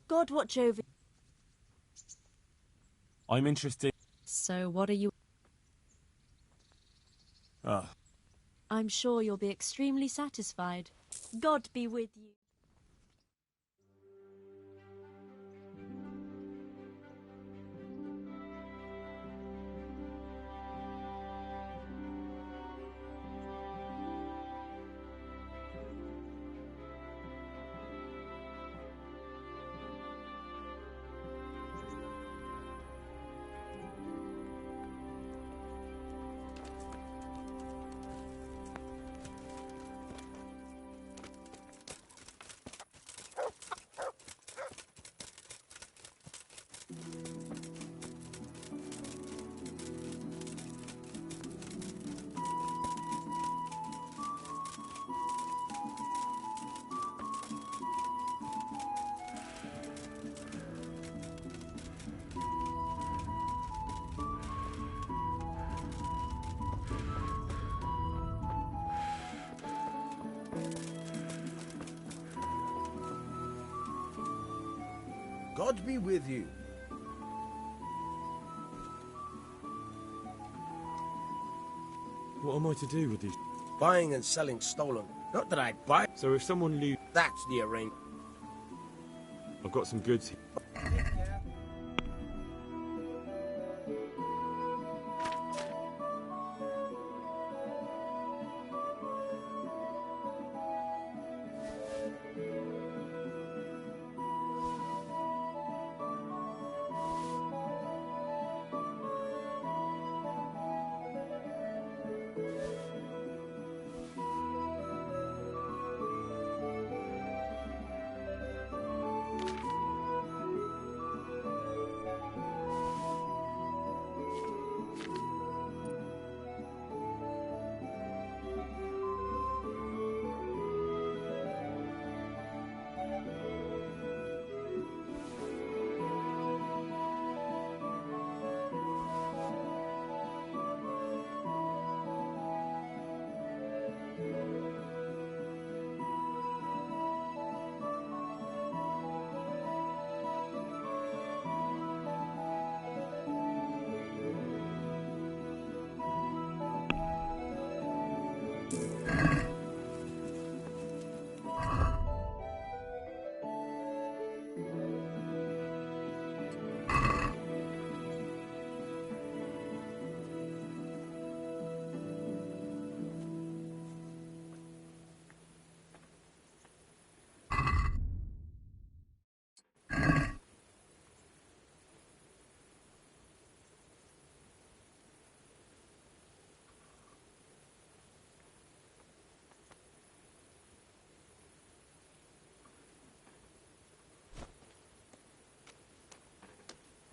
God watch over. I'm interested. So what are you? Ah, I'm sure you'll be extremely satisfied. God be with you. God be with you. What am I to do with these? Buying and selling stolen. Not that I'd buy. So if someone loses... That's the arrangement. I've got some goods here.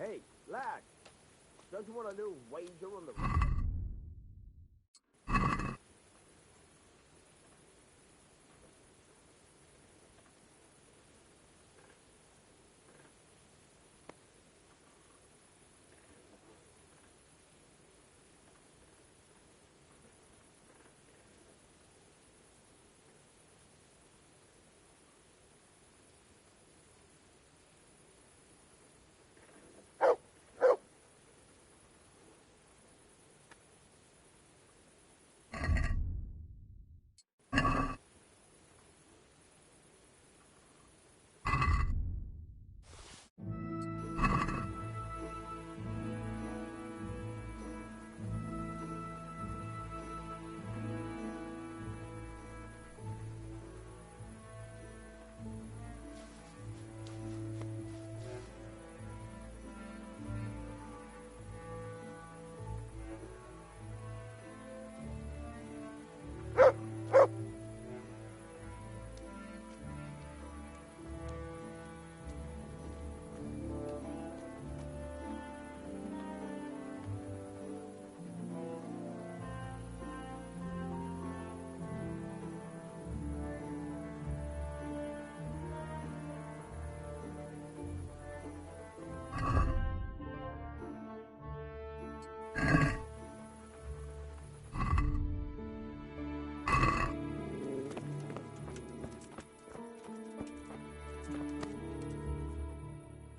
Hey, lad, don't you want a little wager on the...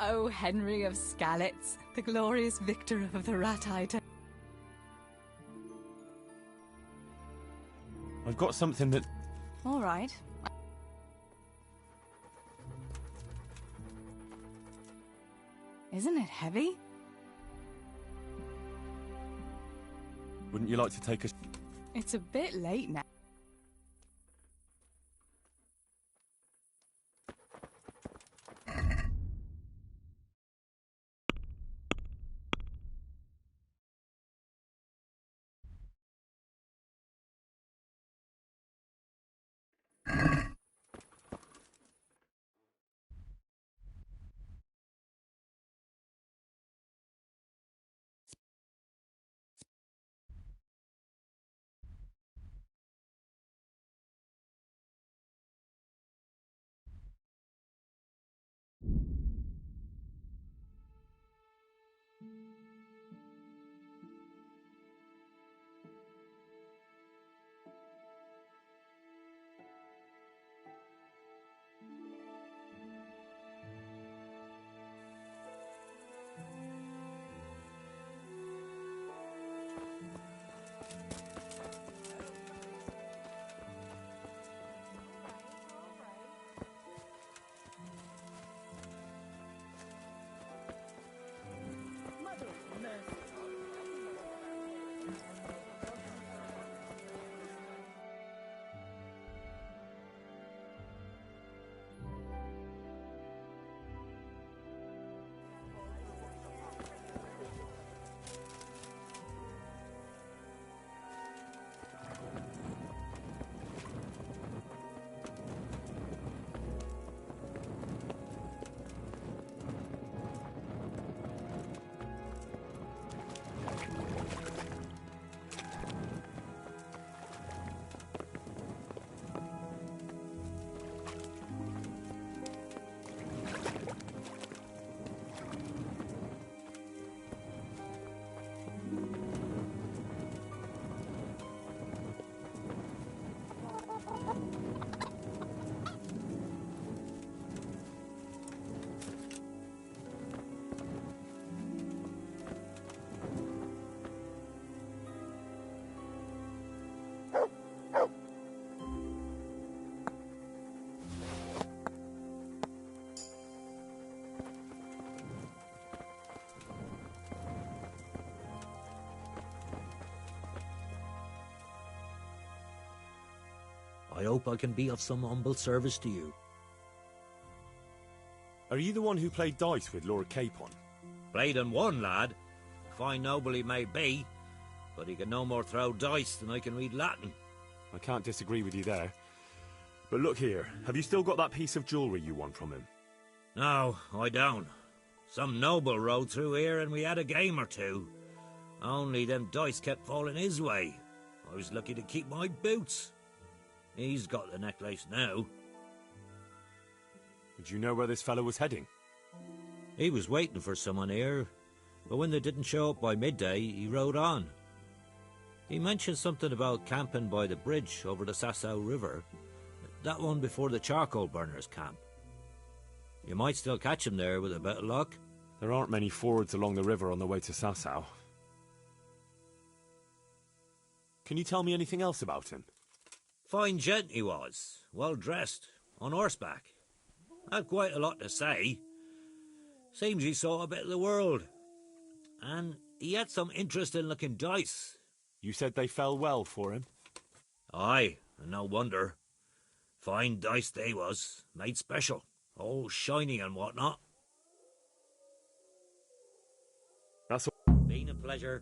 Oh, Henry of Skalitz, the glorious victor of the Ratite. I've got something that... All right. Isn't it heavy? Wouldn't you like to take a... It's a bit late now. I hope I can be of some humble service to you. Are you the one who played dice with Lord Capon? Played and won, lad. Fine noble he may be, but he can no more throw dice than I can read Latin. I can't disagree with you there. But look here, have you still got that piece of jewellery you won from him? No, I don't. Some noble rode through here and we had a game or two. Only them dice kept falling his way. I was lucky to keep my boots. He's got the necklace now. Did you know where this fellow was heading? He was waiting for someone here, but when they didn't show up by midday, he rode on. He mentioned something about camping by the bridge over the Sasau River, that one before the charcoal burners camp. You might still catch him there with a bit of luck. There aren't many fords along the river on the way to Sasau. Can you tell me anything else about him? Fine gent he was, well dressed, on horseback. Had quite a lot to say. Seems he saw a bit of the world. And he had some interesting looking dice. You said they fell well for him? Aye, and no wonder. Fine dice they was, made special, all shiny and whatnot. That's all. Been a pleasure.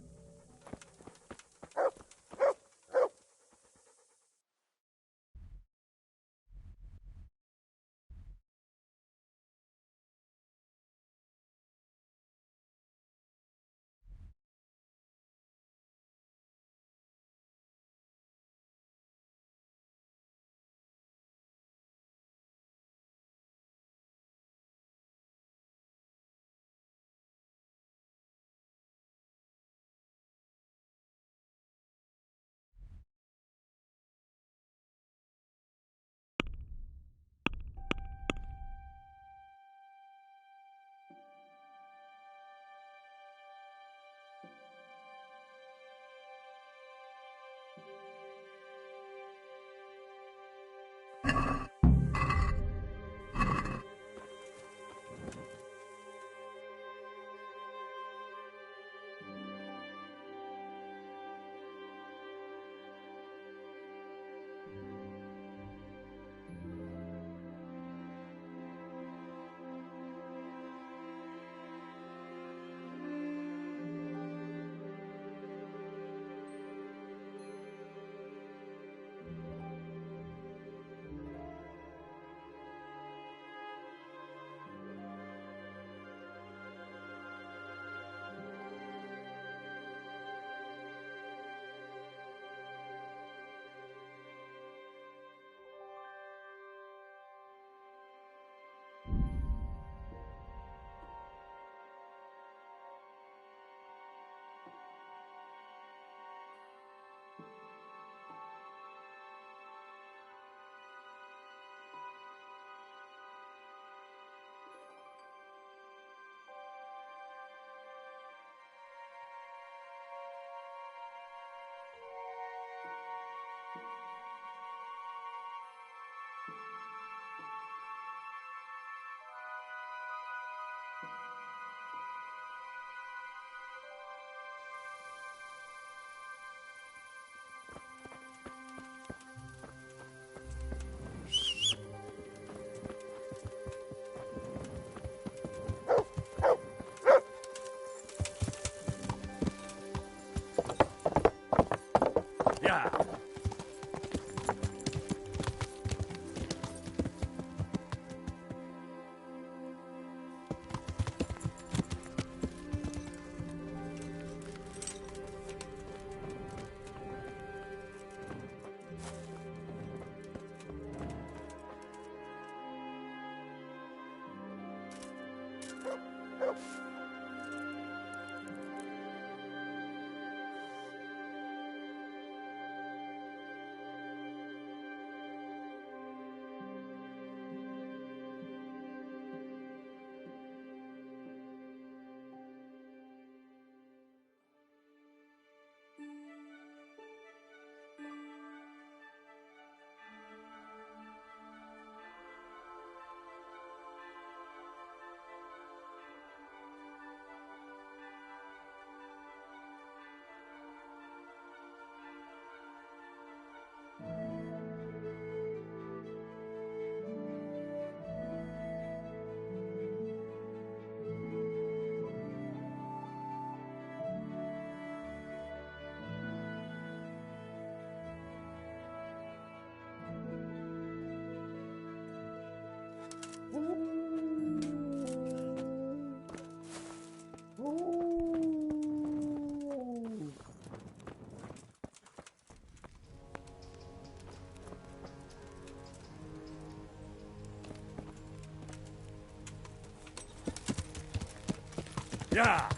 Yeah.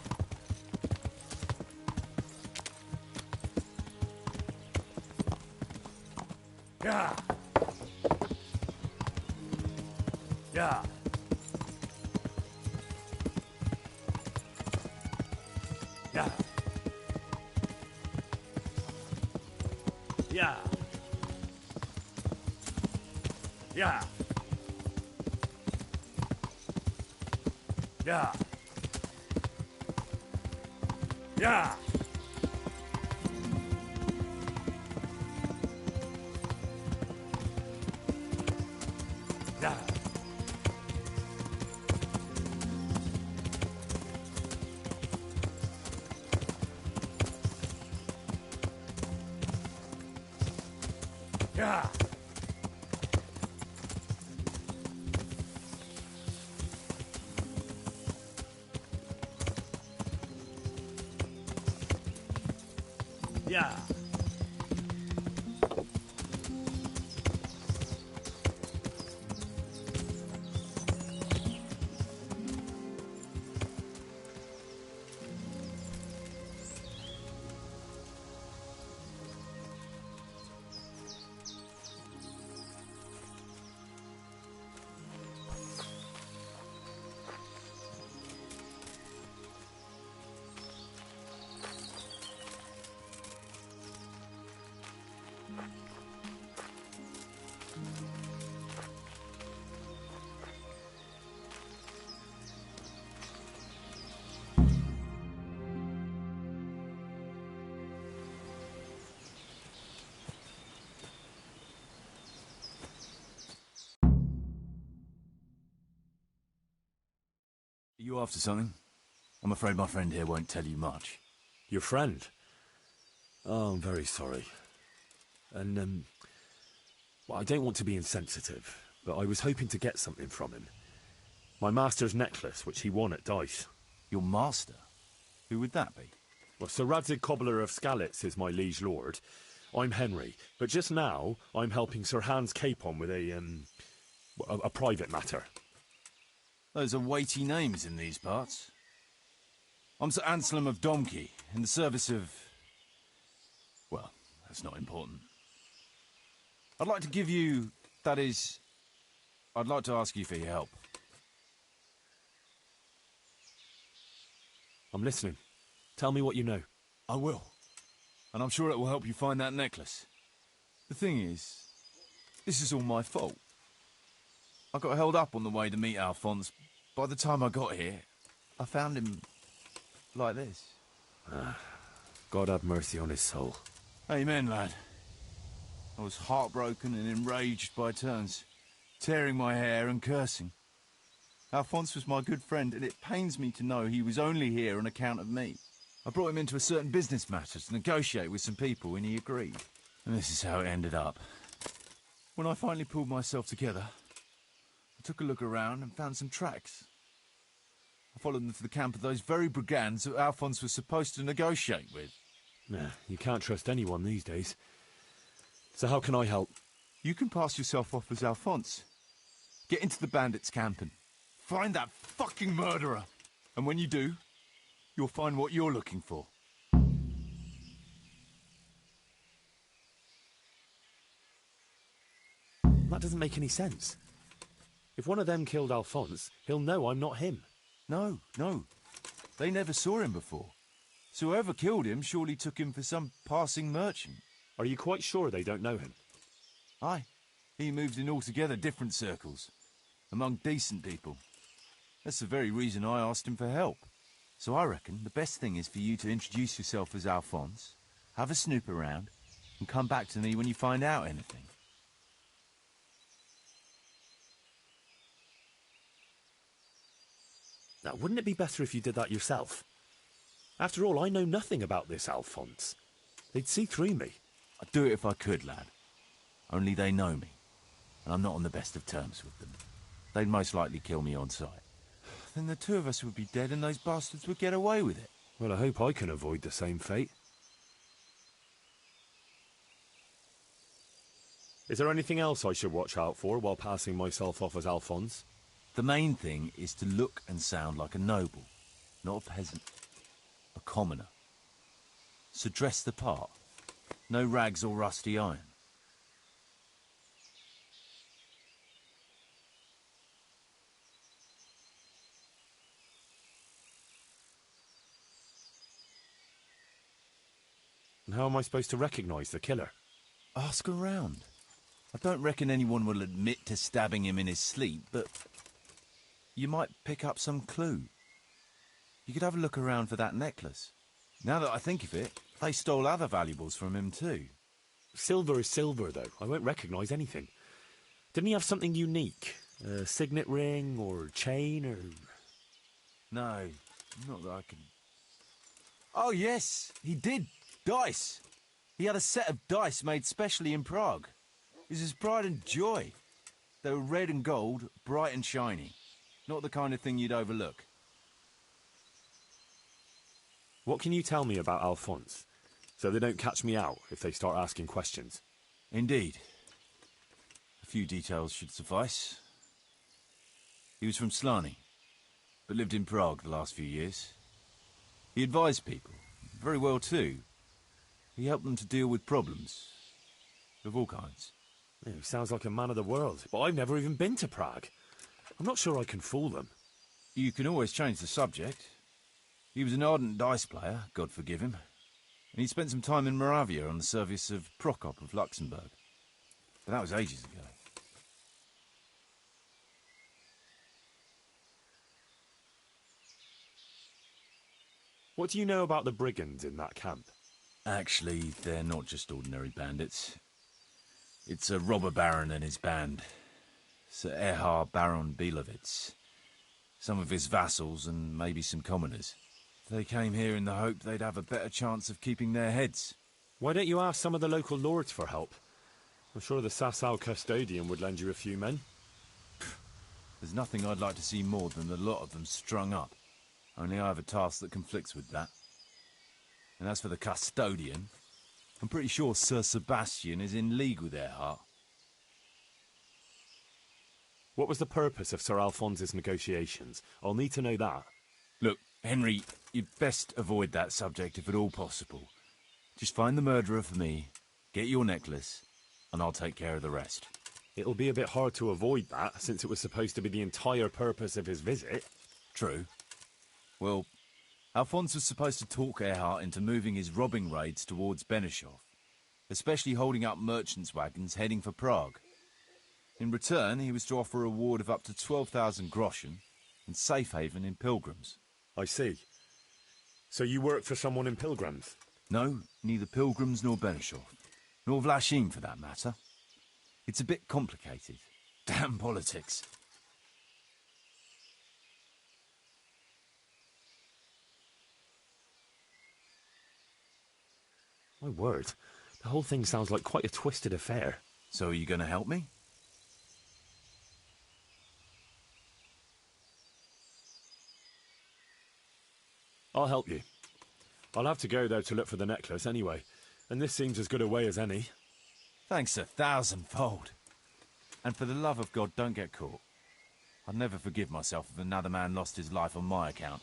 Yeah. Yeah. Yeah. Yeah. Yeah. Yeah. Yeah. Yeah. Yeah. Yeah. Are you after something? I'm afraid my friend here won't tell you much. Your friend? Oh, I'm very sorry. And, well, I don't want to be insensitive, but I was hoping to get something from him. My master's necklace, which he won at dice. Your master? Who would that be? Well, Sir Radzig Cobbler of Skalitz is my liege lord. I'm Henry, but just now I'm helping Sir Hans Capon with a private matter. Those are weighty names in these parts. I'm Sir Anselm of Domkey, in the service of... well, that's not important. I'd like to give you... that is... I'd like to ask you for your help. I'm listening. Tell me what you know. I will. And I'm sure it will help you find that necklace. The thing is, this is all my fault. I got held up on the way to meet Alphonse. By the time I got here, I found him like this. God have mercy on his soul. Amen, lad. I was heartbroken and enraged by turns, tearing my hair and cursing. Alphonse was my good friend, and it pains me to know he was only here on account of me. I brought him into a certain business matter to negotiate with some people, and he agreed. And this is how it ended up. When I finally pulled myself together, I took a look around and found some tracks. I followed them to the camp of those very brigands that Alphonse was supposed to negotiate with. Nah, you can't trust anyone these days. So how can I help? You can pass yourself off as Alphonse. Get into the bandits' camp and find that fucking murderer. And when you do, you'll find what you're looking for. That doesn't make any sense. If one of them killed Alphonse, he'll know I'm not him. No. They never saw him before. So whoever killed him surely took him for some passing merchant. Are you quite sure they don't know him? Aye. He moved in altogether different circles, among decent people. That's the very reason I asked him for help. So I reckon the best thing is for you to introduce yourself as Alphonse, have a snoop around, and come back to me when you find out anything. Now, wouldn't it be better if you did that yourself? After all, I know nothing about this Alphonse. They'd see through me. I'd do it if I could, lad. Only they know me, and I'm not on the best of terms with them. They'd most likely kill me on sight. Then the two of us would be dead and those bastards would get away with it. Well, I hope I can avoid the same fate. Is there anything else I should watch out for while passing myself off as Alphonse? The main thing is to look and sound like a noble. not a peasant. A commoner. So dress the part. No rags or rusty iron. And how am I supposed to recognise the killer? Ask around. I don't reckon anyone will admit to stabbing him in his sleep, but you might pick up some clue. You could have a look around for that necklace. Now that I think of it, they stole other valuables from him too. Silver is silver, though. I won't recognise anything. Didn't he have something unique? A signet ring or chain or... No, not that I can... Oh yes, he did. Dice. He had a set of dice made specially in Prague. It was his pride and joy. They were red and gold, bright and shiny. Not the kind of thing you'd overlook. What can you tell me about Alphonse, so they don't catch me out if they start asking questions? Indeed. A few details should suffice. He was from Slani, but lived in Prague the last few years. He advised people, very well too. He helped them to deal with problems, of all kinds. Yeah, he sounds like a man of the world, but I've never even been to Prague. I'm not sure I can fool them. You can always change the subject. He was an ardent dice player, God forgive him, and he spent some time in Moravia on the service of Prokop of Luxembourg. But that was ages ago. What do you know about the brigands in that camp? Actually, they're not just ordinary bandits. It's a robber baron and his band. Sir Erhard Baron Bielowitz. Some of his vassals and maybe some commoners. They came here in the hope they'd have a better chance of keeping their heads. Why don't you ask some of the local lords for help? I'm sure the Sasau custodian would lend you a few men. There's nothing I'd like to see more than the lot of them strung up. Only I have a task that conflicts with that. And as for the custodian, I'm pretty sure Sir Sebastian is in league with Erhard. What was the purpose of Sir Alphonse's negotiations? I'll need to know that. Look, Henry, you'd best avoid that subject if at all possible. Just find the murderer for me, get your necklace, and I'll take care of the rest. It'll be a bit hard to avoid that, since it was supposed to be the entire purpose of his visit. True. Well, Alphonse was supposed to talk Erhard into moving his robbing raids towards Benešov, especially holding up merchants' wagons heading for Prague. In return, he was to offer a reward of up to 12,000 groschen and safe haven in Pilgrims. I see. So you work for someone in Pilgrims? No, neither Pilgrims nor Benešov. Nor Vlachim, for that matter. It's a bit complicated. Damn politics. My word, the whole thing sounds like quite a twisted affair. So are you going to help me? I'll help you. I'll have to go, though, to look for the necklace anyway, and this seems as good a way as any. Thanks 1,000-fold. And for the love of God, don't get caught. I'd never forgive myself if another man lost his life on my account.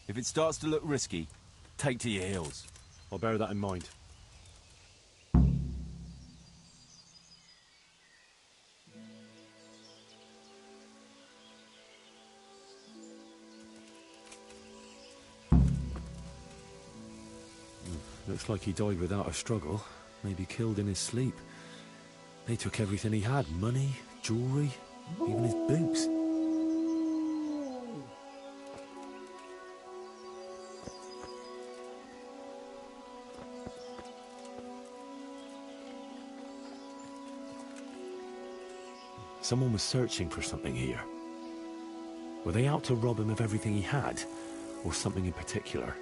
If it starts to look risky, take to your heels. I'll bear that in mind. Looks like he died without a struggle. Maybe killed in his sleep. They took everything he had. Money, jewellery, even his boots. Someone was searching for something here. Were they out to rob him of everything he had? Or something in particular?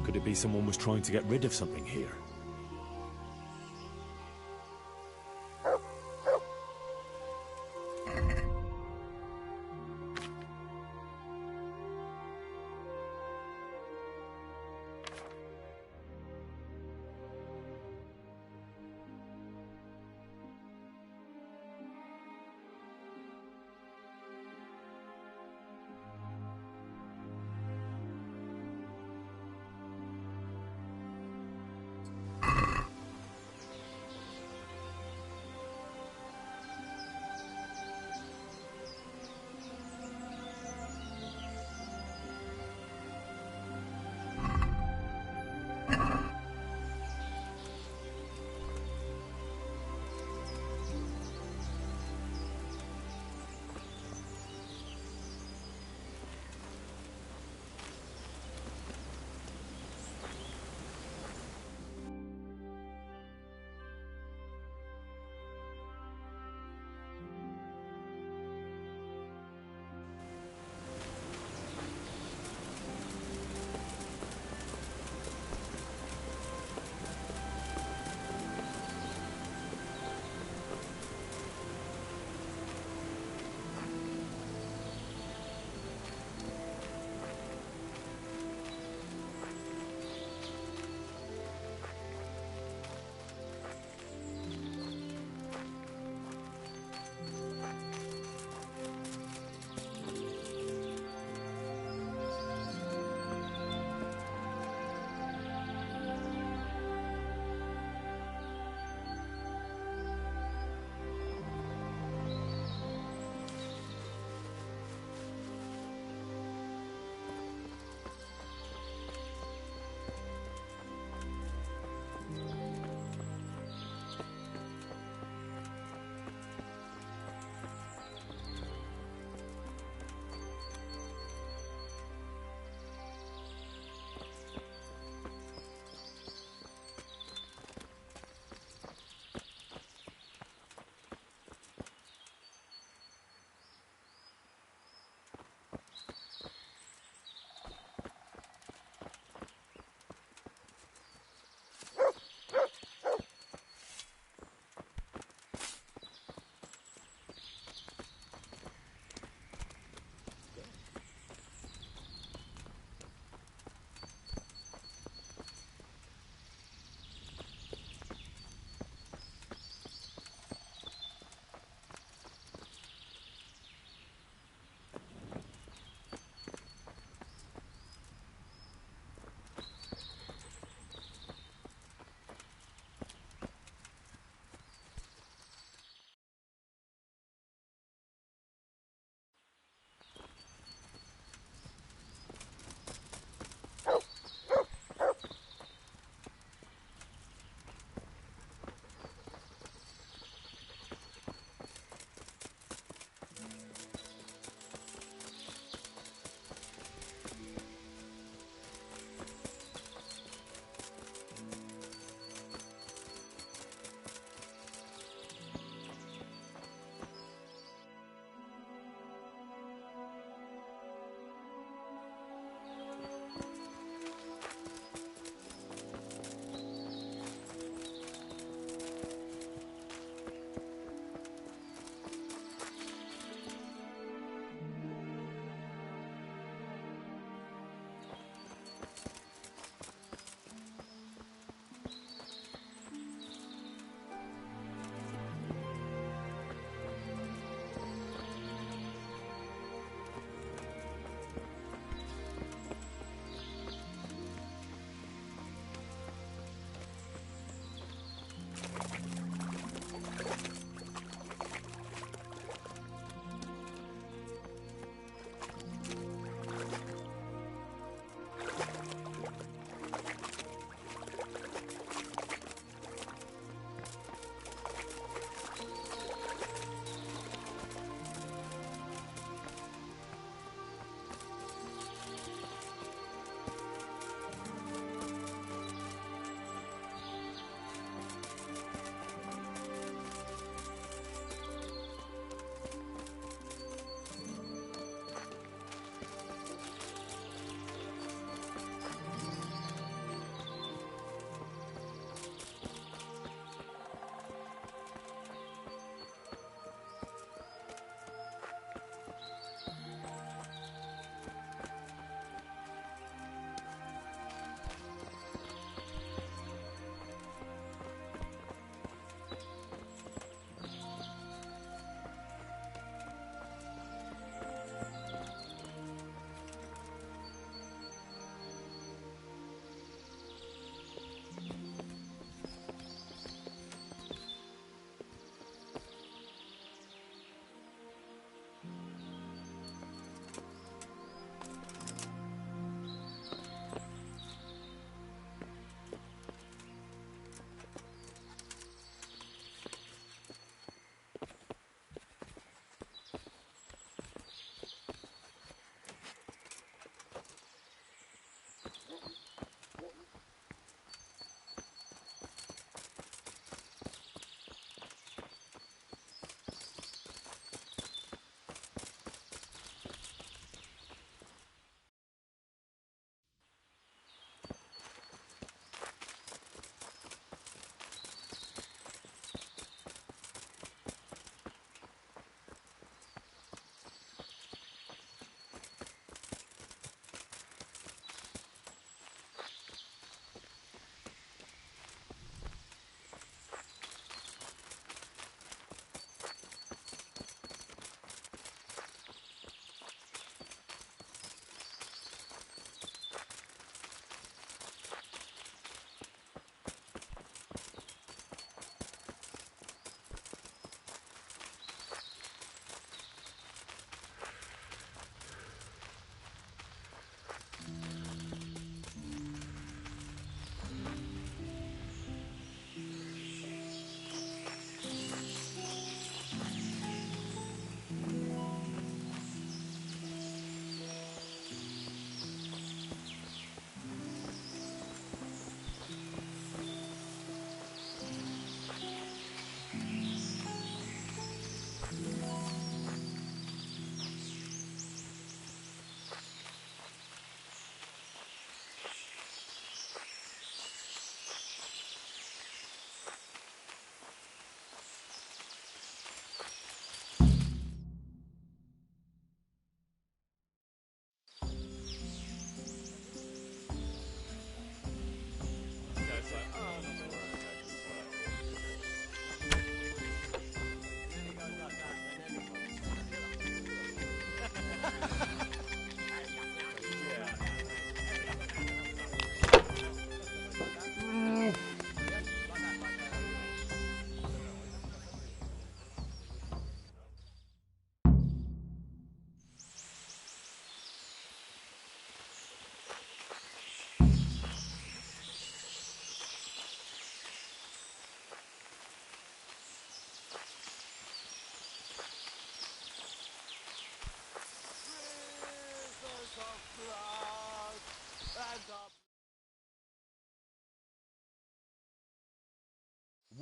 Could it be someone was trying to get rid of something here?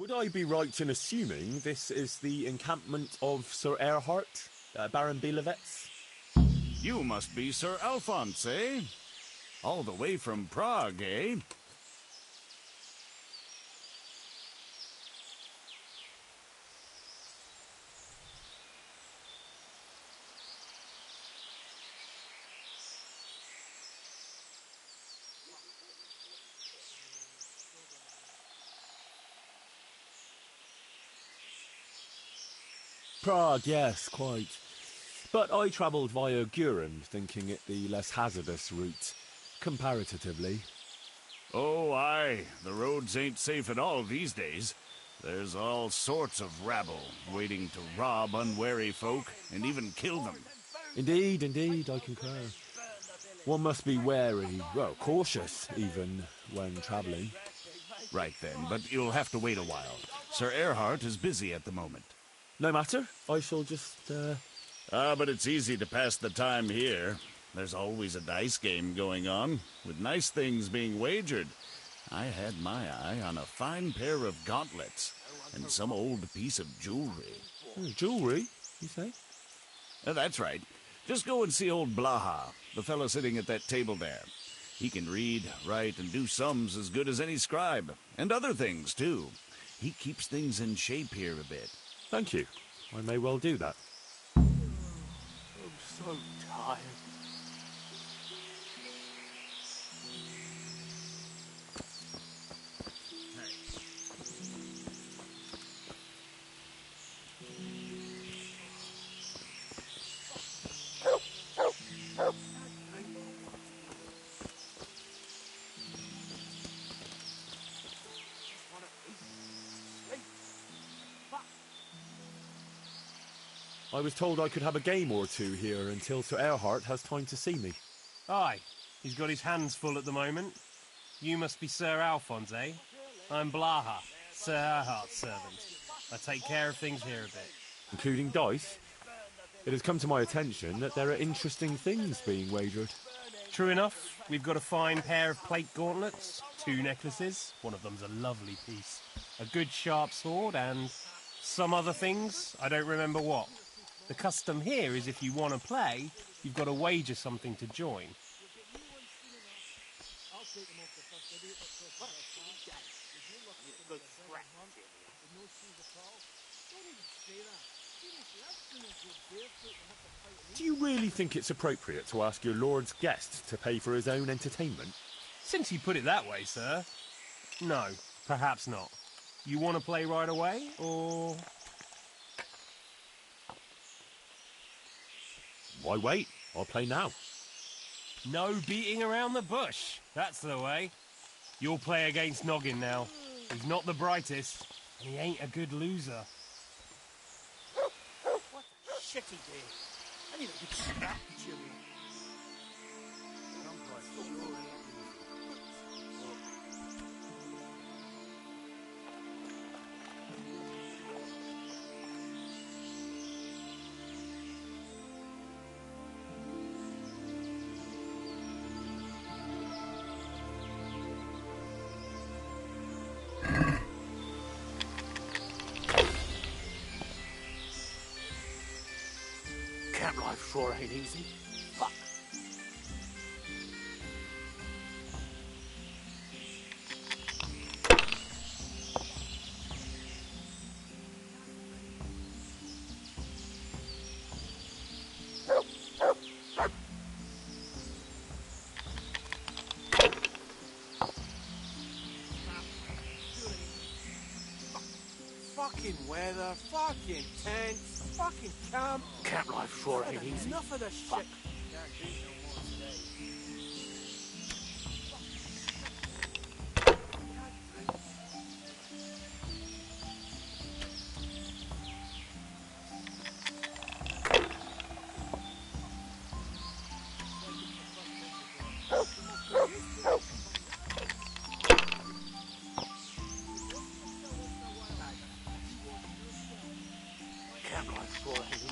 Would I be right in assuming this is the encampment of Sir Erhard, Baron Bielewitz? You must be Sir Alphonse, eh? All the way from Prague, eh? Prague, yes, quite. But I travelled via Guren, thinking it the less hazardous route, comparatively. Oh, aye. The roads ain't safe at all these days. There's all sorts of rabble waiting to rob unwary folk and even kill them. Indeed, indeed, I concur. One must be wary, well, cautious even, when travelling. Right then, but you'll have to wait a while. Sir Erhard is busy at the moment. No matter, I shall just, but it's easy to pass the time here. There's always a dice game going on, with nice things being wagered. I had my eye on a fine pair of gauntlets, and some old piece of jewelry. Jewelry, you say? That's right. Just go and see old Blaha, the fellow sitting at that table there. He can read, write, and do sums as good as any scribe, and other things, too. He keeps things in shape here a bit. Thank you. I may well do that. I'm so tired. I was told I could have a game or two here until Sir Erhard has time to see me. Aye, he's got his hands full at the moment. You must be Sir Alphonse, eh? I'm Blaha, Sir Erhard's servant. I take care of things here a bit. Including dice? It has come to my attention that there are interesting things being wagered. True enough, we've got a fine pair of plate gauntlets, 2 necklaces, one of them's a lovely piece, a good sharp sword, and some other things, I don't remember what. The custom here is if you want to play, you've got to wager something to join. Do you really think it's appropriate to ask your lord's guest to pay for his own entertainment? Since you put it that way, sir. No, perhaps not. You want to play right away, or...? Why wait? I'll play now. No beating around the bush. That's the way. You'll play against Noggin now. He's not the brightest, and he ain't a good loser. What a shitty day. I need a good scrap, Jimmy. Camp life sure ain't easy. Fuck. Fucking weather, fucking tents, fucking camp. Camp life sure ain't easy. Enough of this shit. Camp life sure ain't easy.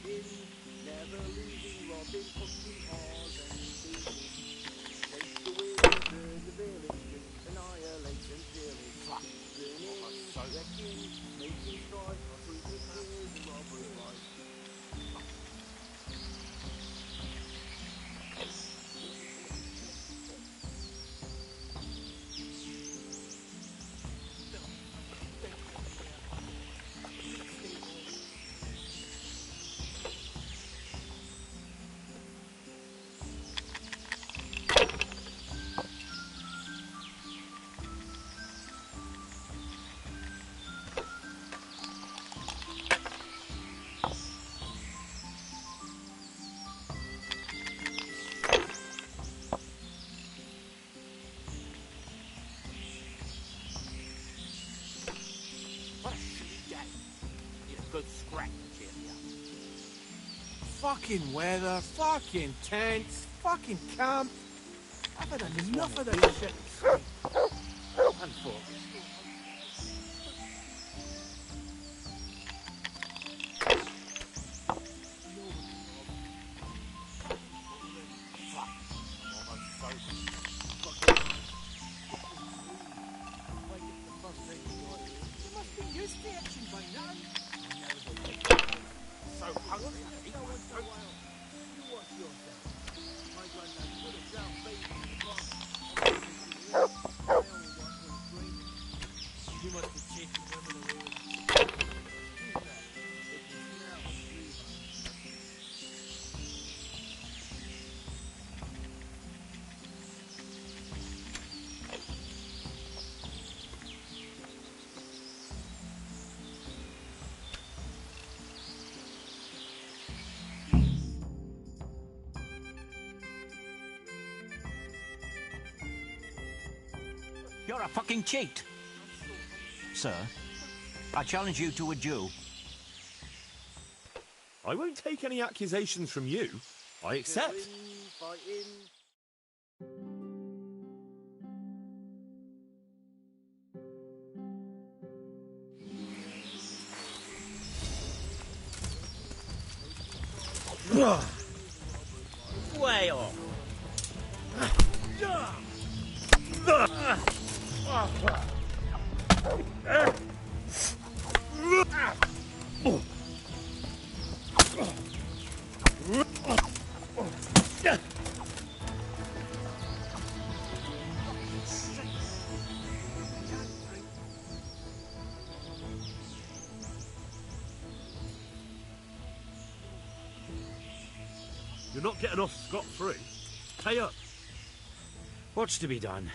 fighting, never losing, robbing, pushing ours and beating. Chase the wizard, the villain, just annihilate them till it's burning, wrecking, making strife, fruitless fears and robbers' life. What a shitty day. Need a good scrap to cheer me up. Fucking weather, fucking tents, fucking camp. I've had enough of this shit. And focus. You must be used to action by now. So hungry. I eat my food. You watch yourself. My granddad put us down baby in the pond. I only watch when he's dreaming. You must be chasing women away with Who's that? It can smell and breathe on it. You're a fucking cheat. Sir, I challenge you to a duel. I won't take any accusations from you. I accept. Fighting. Way off. You're not getting off scot-free. Pay up. What's to be done? I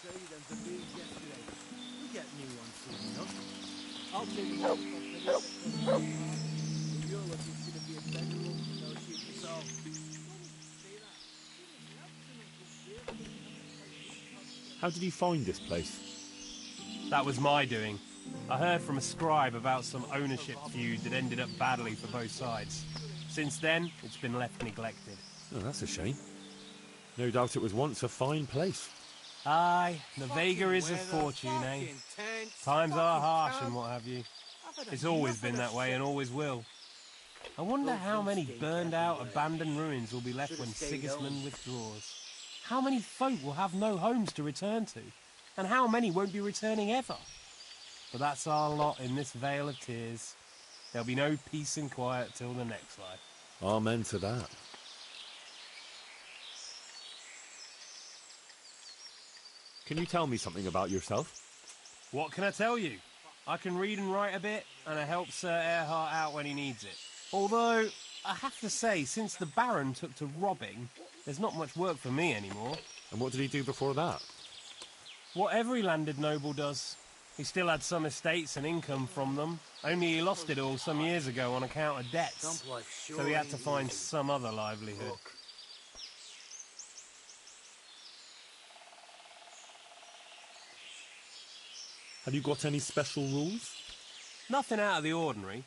tell you them for being yesterday. We get new ones soon enough. I'll take one from the if you're looking to be a better room, no shoot yourself. How did you find this place? That was my doing. I heard from a scribe about some ownership feud that ended up badly for both sides. Since then, it's been left neglected. Oh, that's a shame. No doubt it was once a fine place. Aye, the vagaries of fortune, eh? Times are harsh and what have you. It's always been that way and always will. I wonder how many burned out, abandoned ruins will be left when Sigismund withdraws. How many folk will have no homes to return to? And how many won't be returning ever? But that's our lot in this vale of tears. There'll be no peace and quiet till the next life. Amen to that. Can you tell me something about yourself? What can I tell you? I can read and write a bit, and I help Sir Erhard out when he needs it. Although, I have to say, since the Baron took to robbing, there's not much work for me anymore. And what did he do before that? What every landed noble does. He still had some estates and income from them, only he lost it all some years ago on account of debts. So he had to find some other livelihood. Have you got any special rules? Nothing out of the ordinary.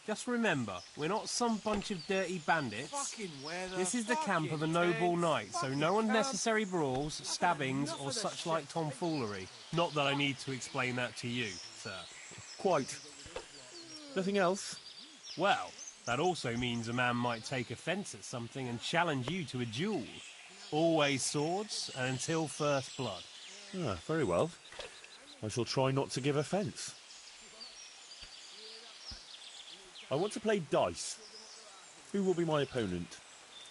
Just remember, we're not some bunch of dirty bandits. Fucking weather. This is the camp of a noble knight, so no unnecessary brawls, stabbings, or such like tomfoolery. Not that I need to explain that to you, sir. Quite. Nothing else? Well, that also means a man might take offence at something and challenge you to a duel. Always swords, and until first blood. Ah, very well. I shall try not to give offence. I want to play dice. Who will be my opponent?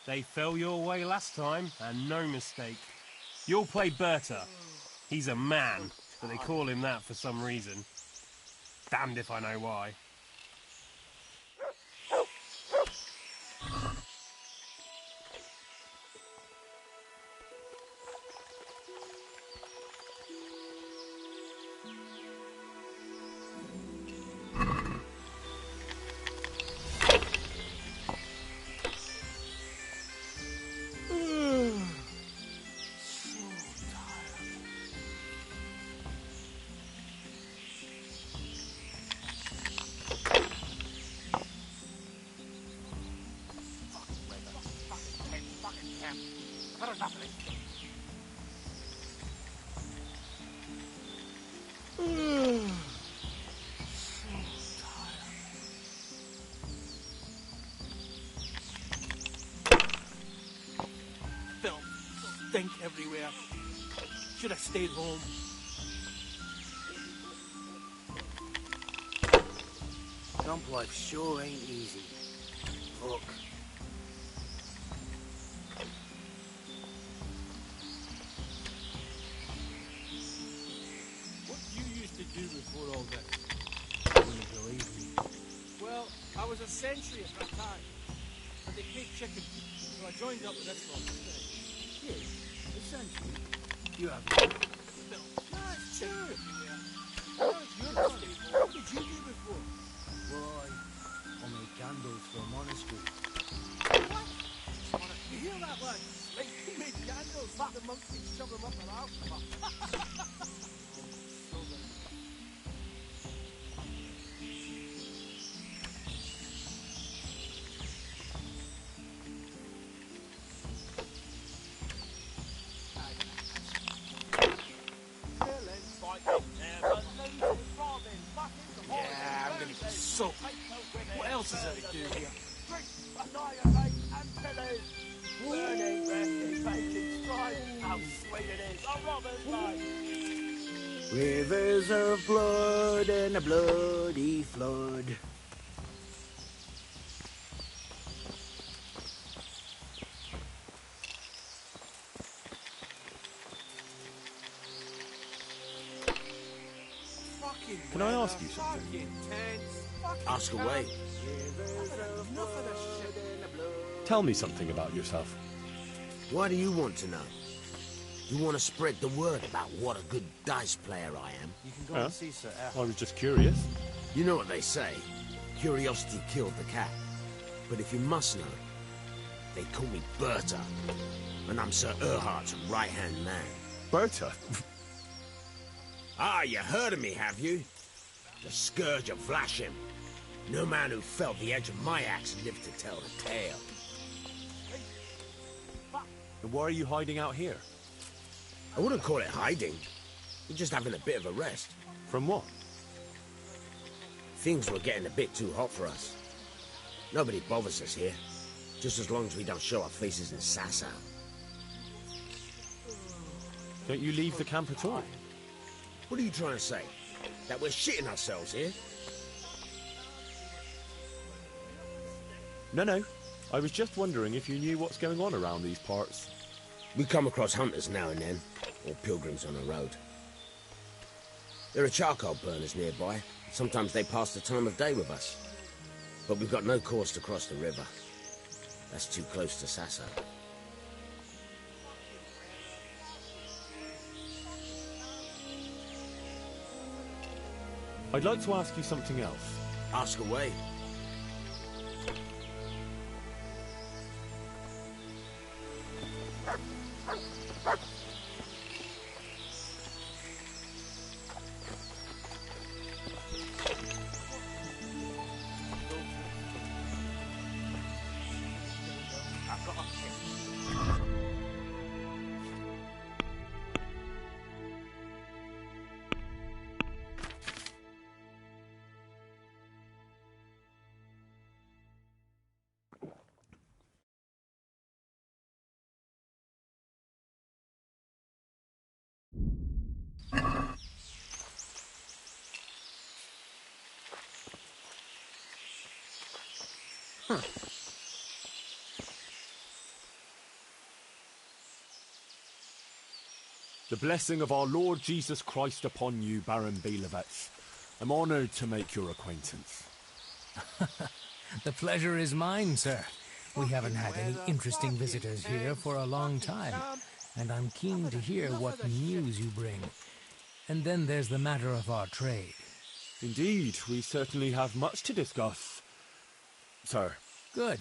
They fell your way last time, and no mistake. You'll play Berta. He's a man, but they call him that for some reason. Damned if I know why. Stink everywhere. Should have stayed home. Dump life sure ain't easy. Fuck. What you used to do before all this? You wouldn't believe me. Well, I was a sentry at that time, but they paid chicken, so I joined up with this lot instead. Yes, a sentry. You have Nice true. Now it's your turn. What did you do before? Why? I made candles for a monastery. What? You hear that, lad? Like, he made candles so the monks could shove them up their arse. Yeah, I'm gonna be soaked. What else is there to do here? Annihilate and pillage! Burning, resting, baking, strife! How sweet it is! A robber's life! Rivers of blood and a bloody flood. Can I ask you something? Ask away. Tell me something about yourself. Why do you want to know? You want to spread the word about what a good dice player I am? You can go and see Sir F. I was just curious. You know what they say. Curiosity killed the cat. But if you must know, they call me Berta. And I'm Sir Erhardt's right-hand man. Berta? Ah, you heard of me, have you? The Scourge of Vlashim. No man who felt the edge of my axe lived to tell the tale. And why are you hiding out here? I wouldn't call it hiding. We're just having a bit of a rest. From what? Things were getting a bit too hot for us. Nobody bothers us here. Just as long as we don't show our faces in Sasau. Don't you leave the camp at all? What are you trying to say? That we're shitting ourselves here? No. I was just wondering if you knew what's going on around these parts. We come across hunters now and then, or pilgrims on the road. There are charcoal burners nearby. Sometimes they pass the time of day with us. But we've got no cause to cross the river. That's too close to Sasau. I'd like to ask you something else. Ask away. The blessing of our Lord Jesus Christ upon you, Baron Belevets. I'm honored to make your acquaintance. The pleasure is mine, sir. We haven't had any interesting visitors here for a long time, and I'm keen to hear what news you bring. And then there's the matter of our trade. Indeed, we certainly have much to discuss, sir. Good.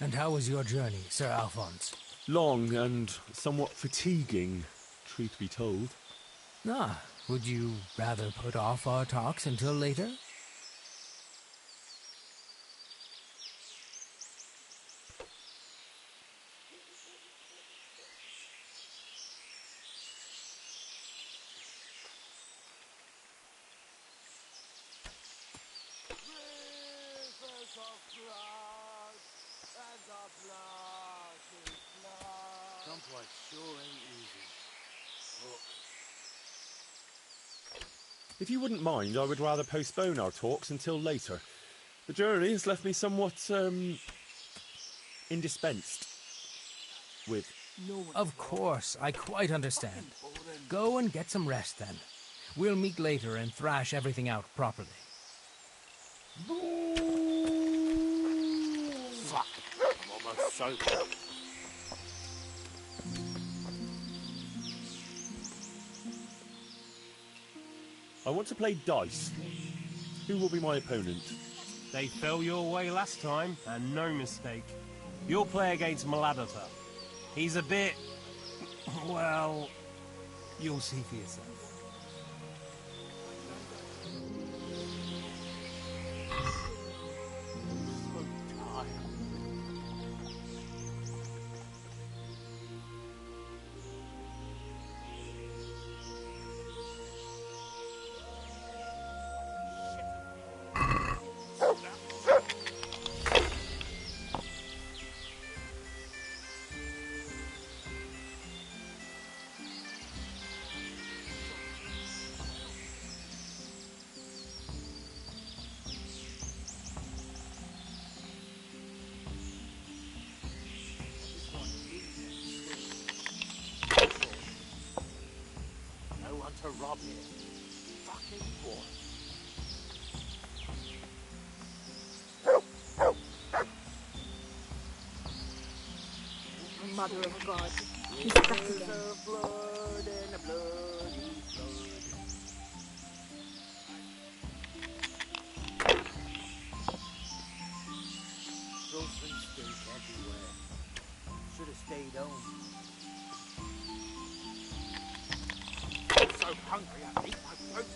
And how was your journey, Sir Alphonse? Long and somewhat fatiguing, truth be told. Ah, would you rather put off our talks until later? Someplace sure ain't easy. Look. If you wouldn't mind, I would rather postpone our talks until later. The journey has left me somewhat, indispensed with. Of course, I quite understand. Go and get some rest then. We'll meet later and thrash everything out properly. Fuck. I'm almost sober. I want to play dice. Who will be my opponent? They fell your way last time, and no mistake. You'll play against Maladata. He's a bit... well... you'll see for yourself. No one to rob here. Fucking boy. Mother of God, he's back again. Blood and a bloody flood. Grocery steak everywhere. Should have stayed home. I'm so hungry I eat my throat.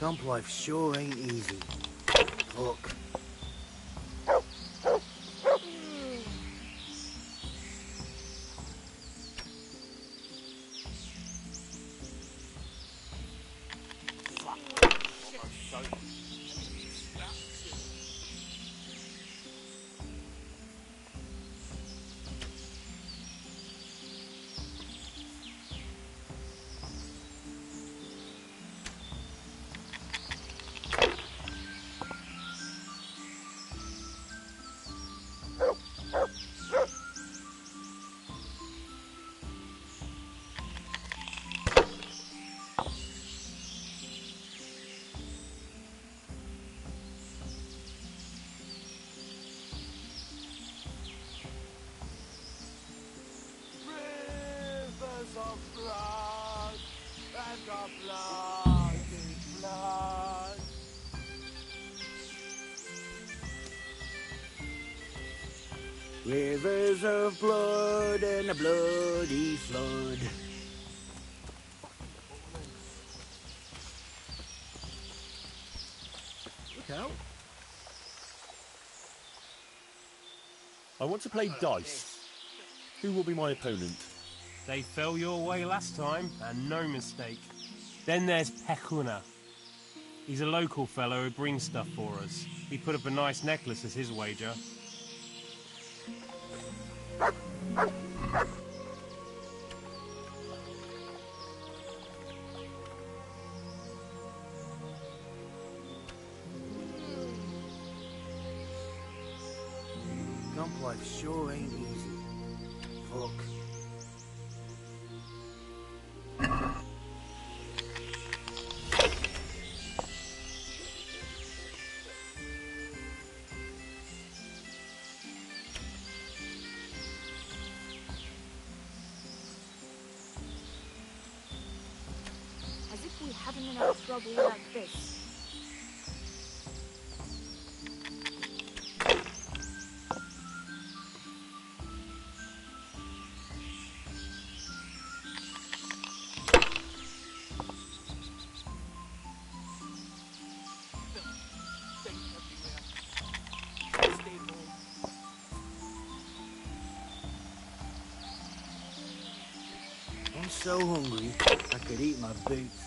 Camp life sure ain't easy. Fuck. Rivers of blood and of bloody blood. Rivers of blood and a bloody flood. Look out. I want to play dice. Who will be my opponent? They fell your way last time, and no mistake. Then there's Pekuna. He's a local fellow who brings stuff for us. He put up a nice necklace as his wager. Camp life sure ain't easy. Fuck. As if we hadn't enough trouble like this. I'm so hungry, I could eat my boots.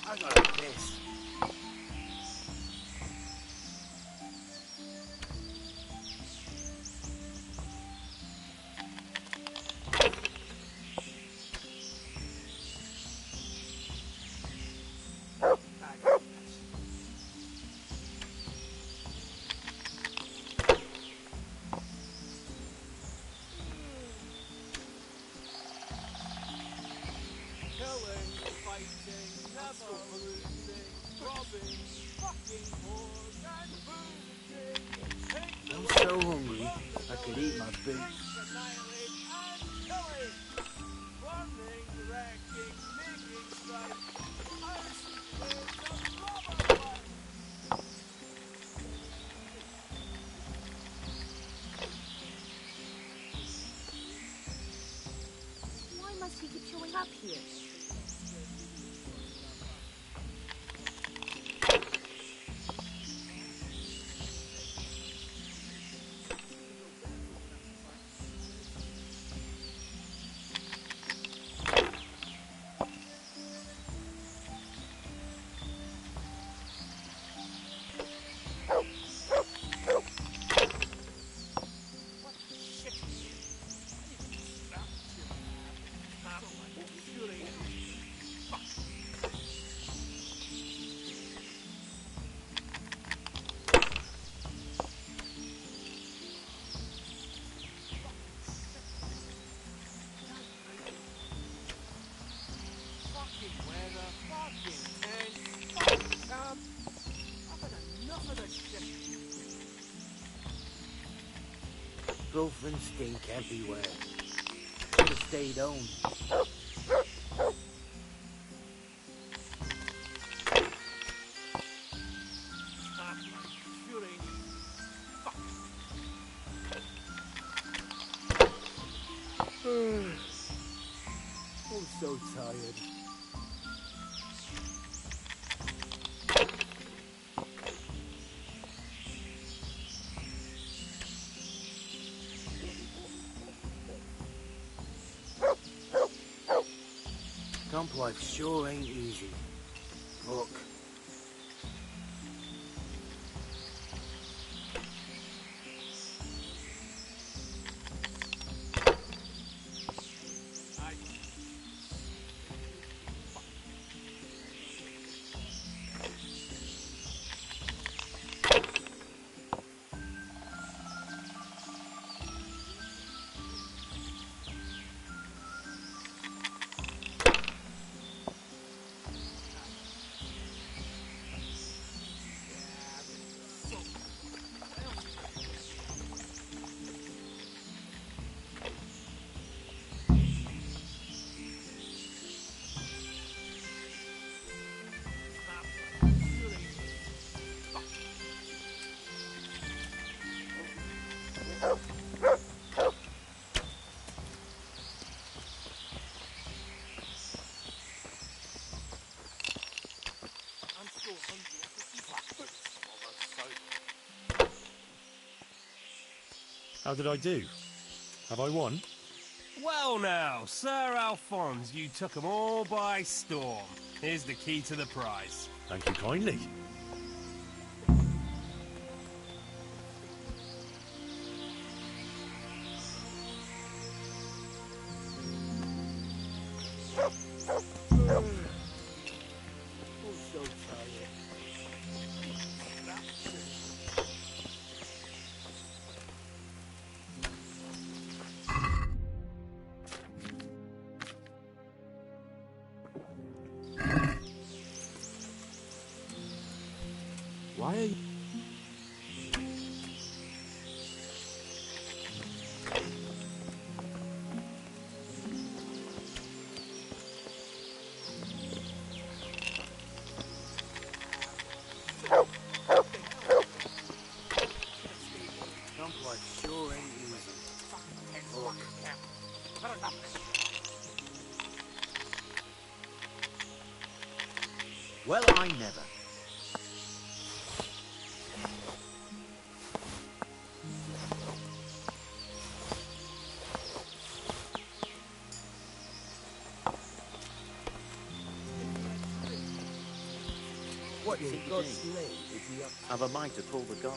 I got a piss. Killing, fighting, never losing, robbing, fucking whores and boozing. I'm so hungry, I could eat my boots. Annihilate and killing. Burning, wrecking, making strife. House waves of robber life. Why must he keep showing up here? Surely Filth and stink everywhere. Should have stayed home. I'm so tired. Camp life sure ain't easy. Look. How did I do? Have I won? Well now, Sir Alphonse, you took 'em all by storm. Here's the key to the prize. Thank you kindly. Why are you... Camp life sure ain't easy. Look. Well, I never. What is In it God's you name is he up? I've a mind to pull the guard.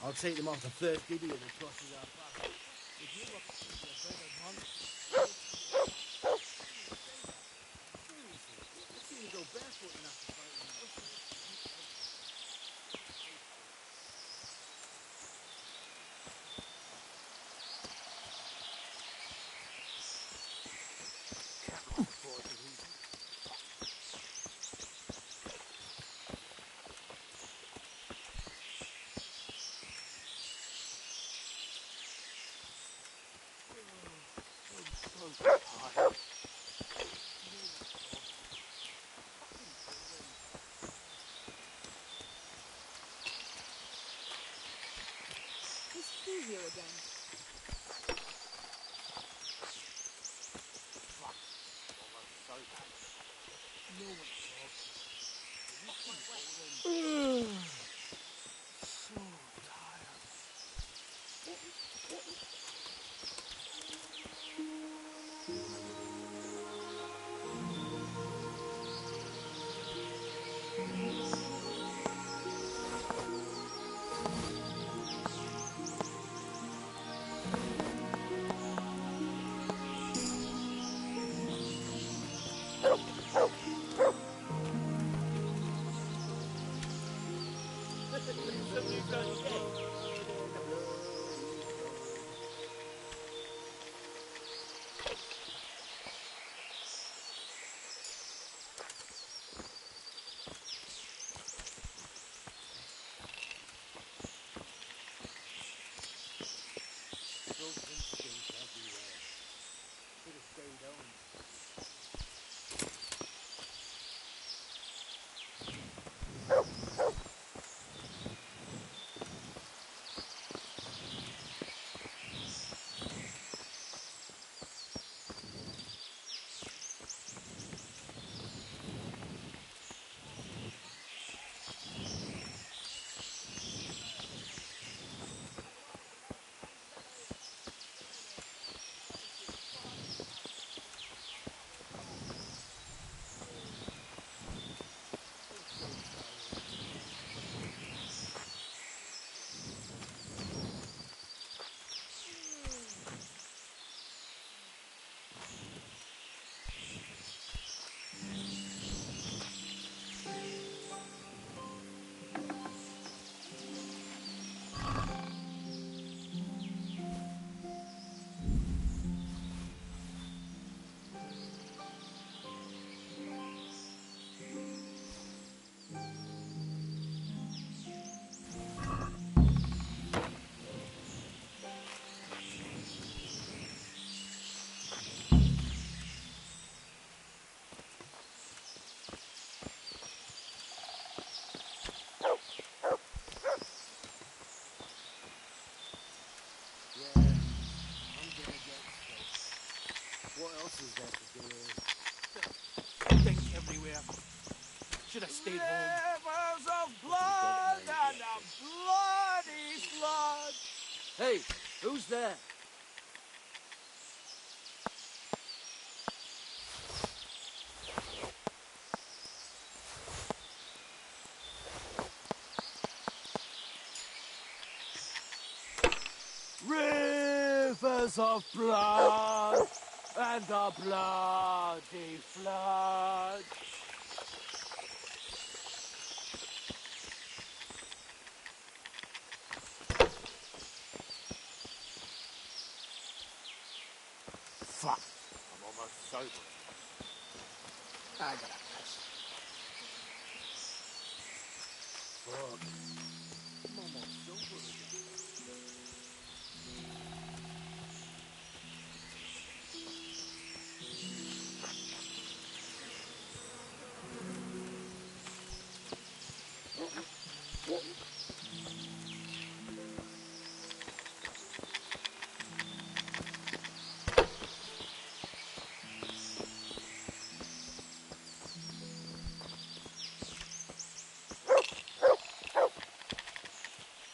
I'll take them off the first idiot that crosses our path. If you look at your better month, seriously, I've seen you go barefoot and have to fight in the bushes. Is he here again? No one so tired. What else is there to do here? Stink everywhere. Should have stayed home. Rivers of blood and a bloody flood. Hey, who's there? Rivers of blood and a bloody flood. Fuck, I'm almost sober. I gotta piss. Fuck. I'm almost sober again.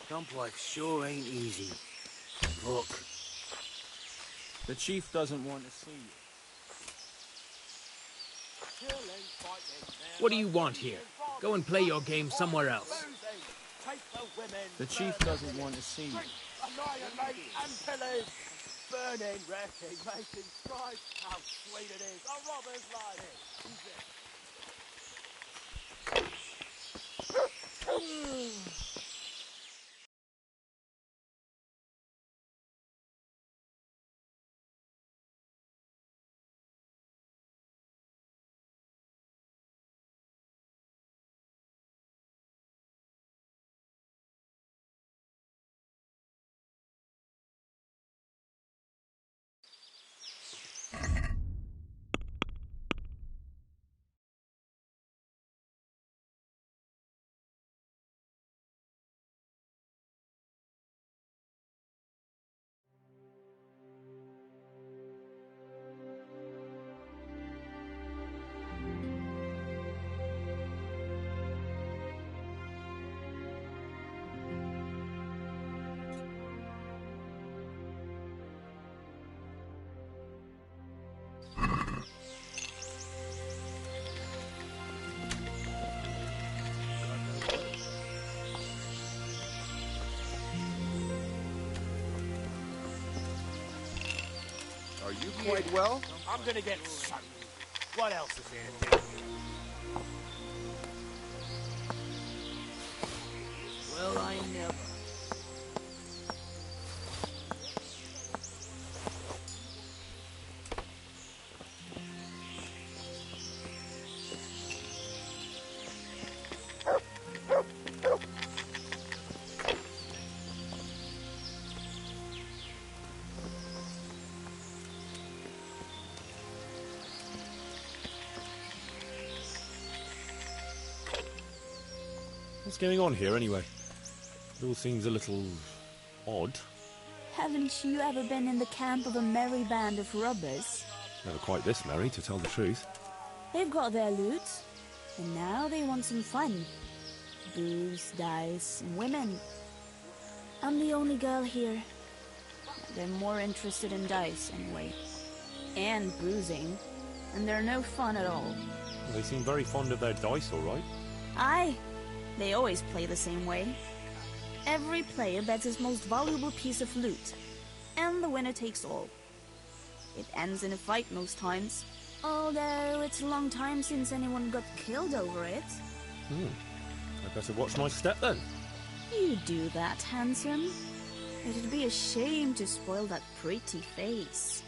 Camp life sure ain't easy. Look. The chief doesn't want to see you. What do you want here? Go and play your game somewhere else. The chief doesn't want to see you. Annihilate and pillage. Burning, wrecking, making strife. How sweet it is. A robber's life. Are you quite well? I'm gonna get soaked. What else is here to do? Well, I never. What's going on here, anyway? It all seems a little odd. Haven't you ever been in the camp of a merry band of robbers? Never quite this merry, to tell the truth. They've got their loot, and now they want some fun. Booze, dice, and women. I'm the only girl here. They're more interested in dice, anyway. And boozing. And they're no fun at all. They seem very fond of their dice, all right. Aye. They always play the same way. Every player bets his most valuable piece of loot, and the winner takes all. It ends in a fight most times, although it's a long time since anyone got killed over it. I better watch my step then. You do that, handsome. It'd be a shame to spoil that pretty face.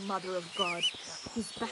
Mother of God, he's back.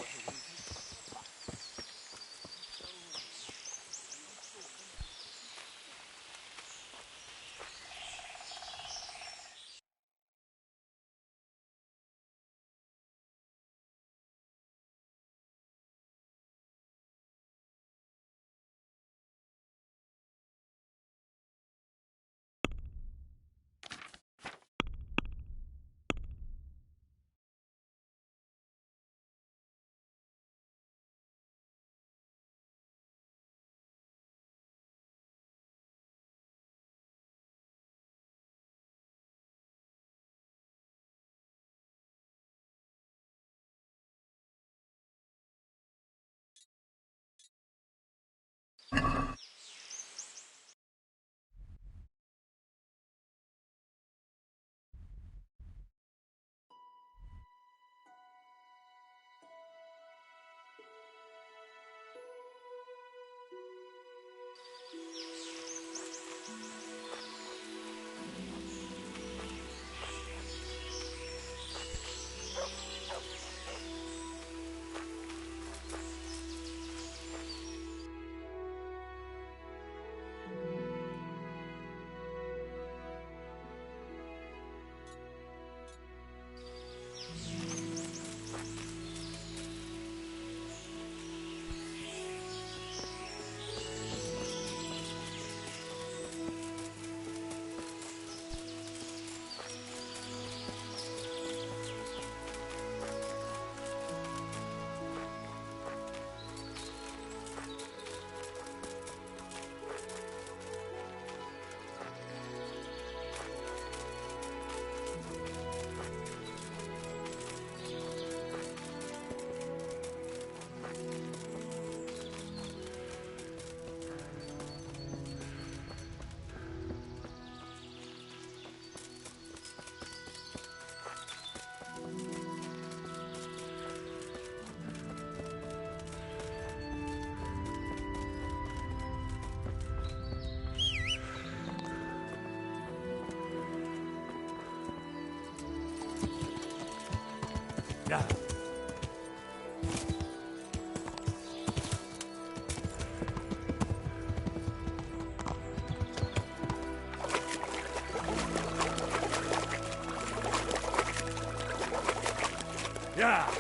Yeah. Yeah.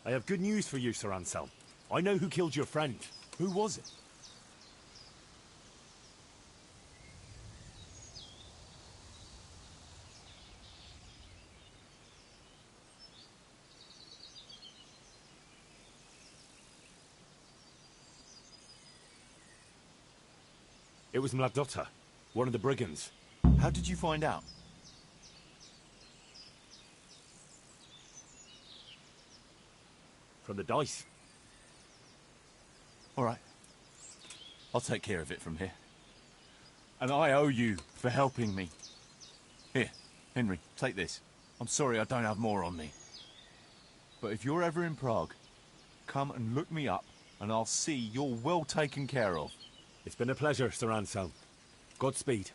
I have good news for you, Sir Anselm. I know who killed your friend. Who was it? It was Mladotta, one of the brigands. How did you find out? From the dice. All right. I'll take care of it from here. And I owe you for helping me. Here, Henry, take this. I'm sorry I don't have more on me. But if you're ever in Prague, come and look me up, and I'll see you're well taken care of. It's been a pleasure, Sir Anselm. Godspeed.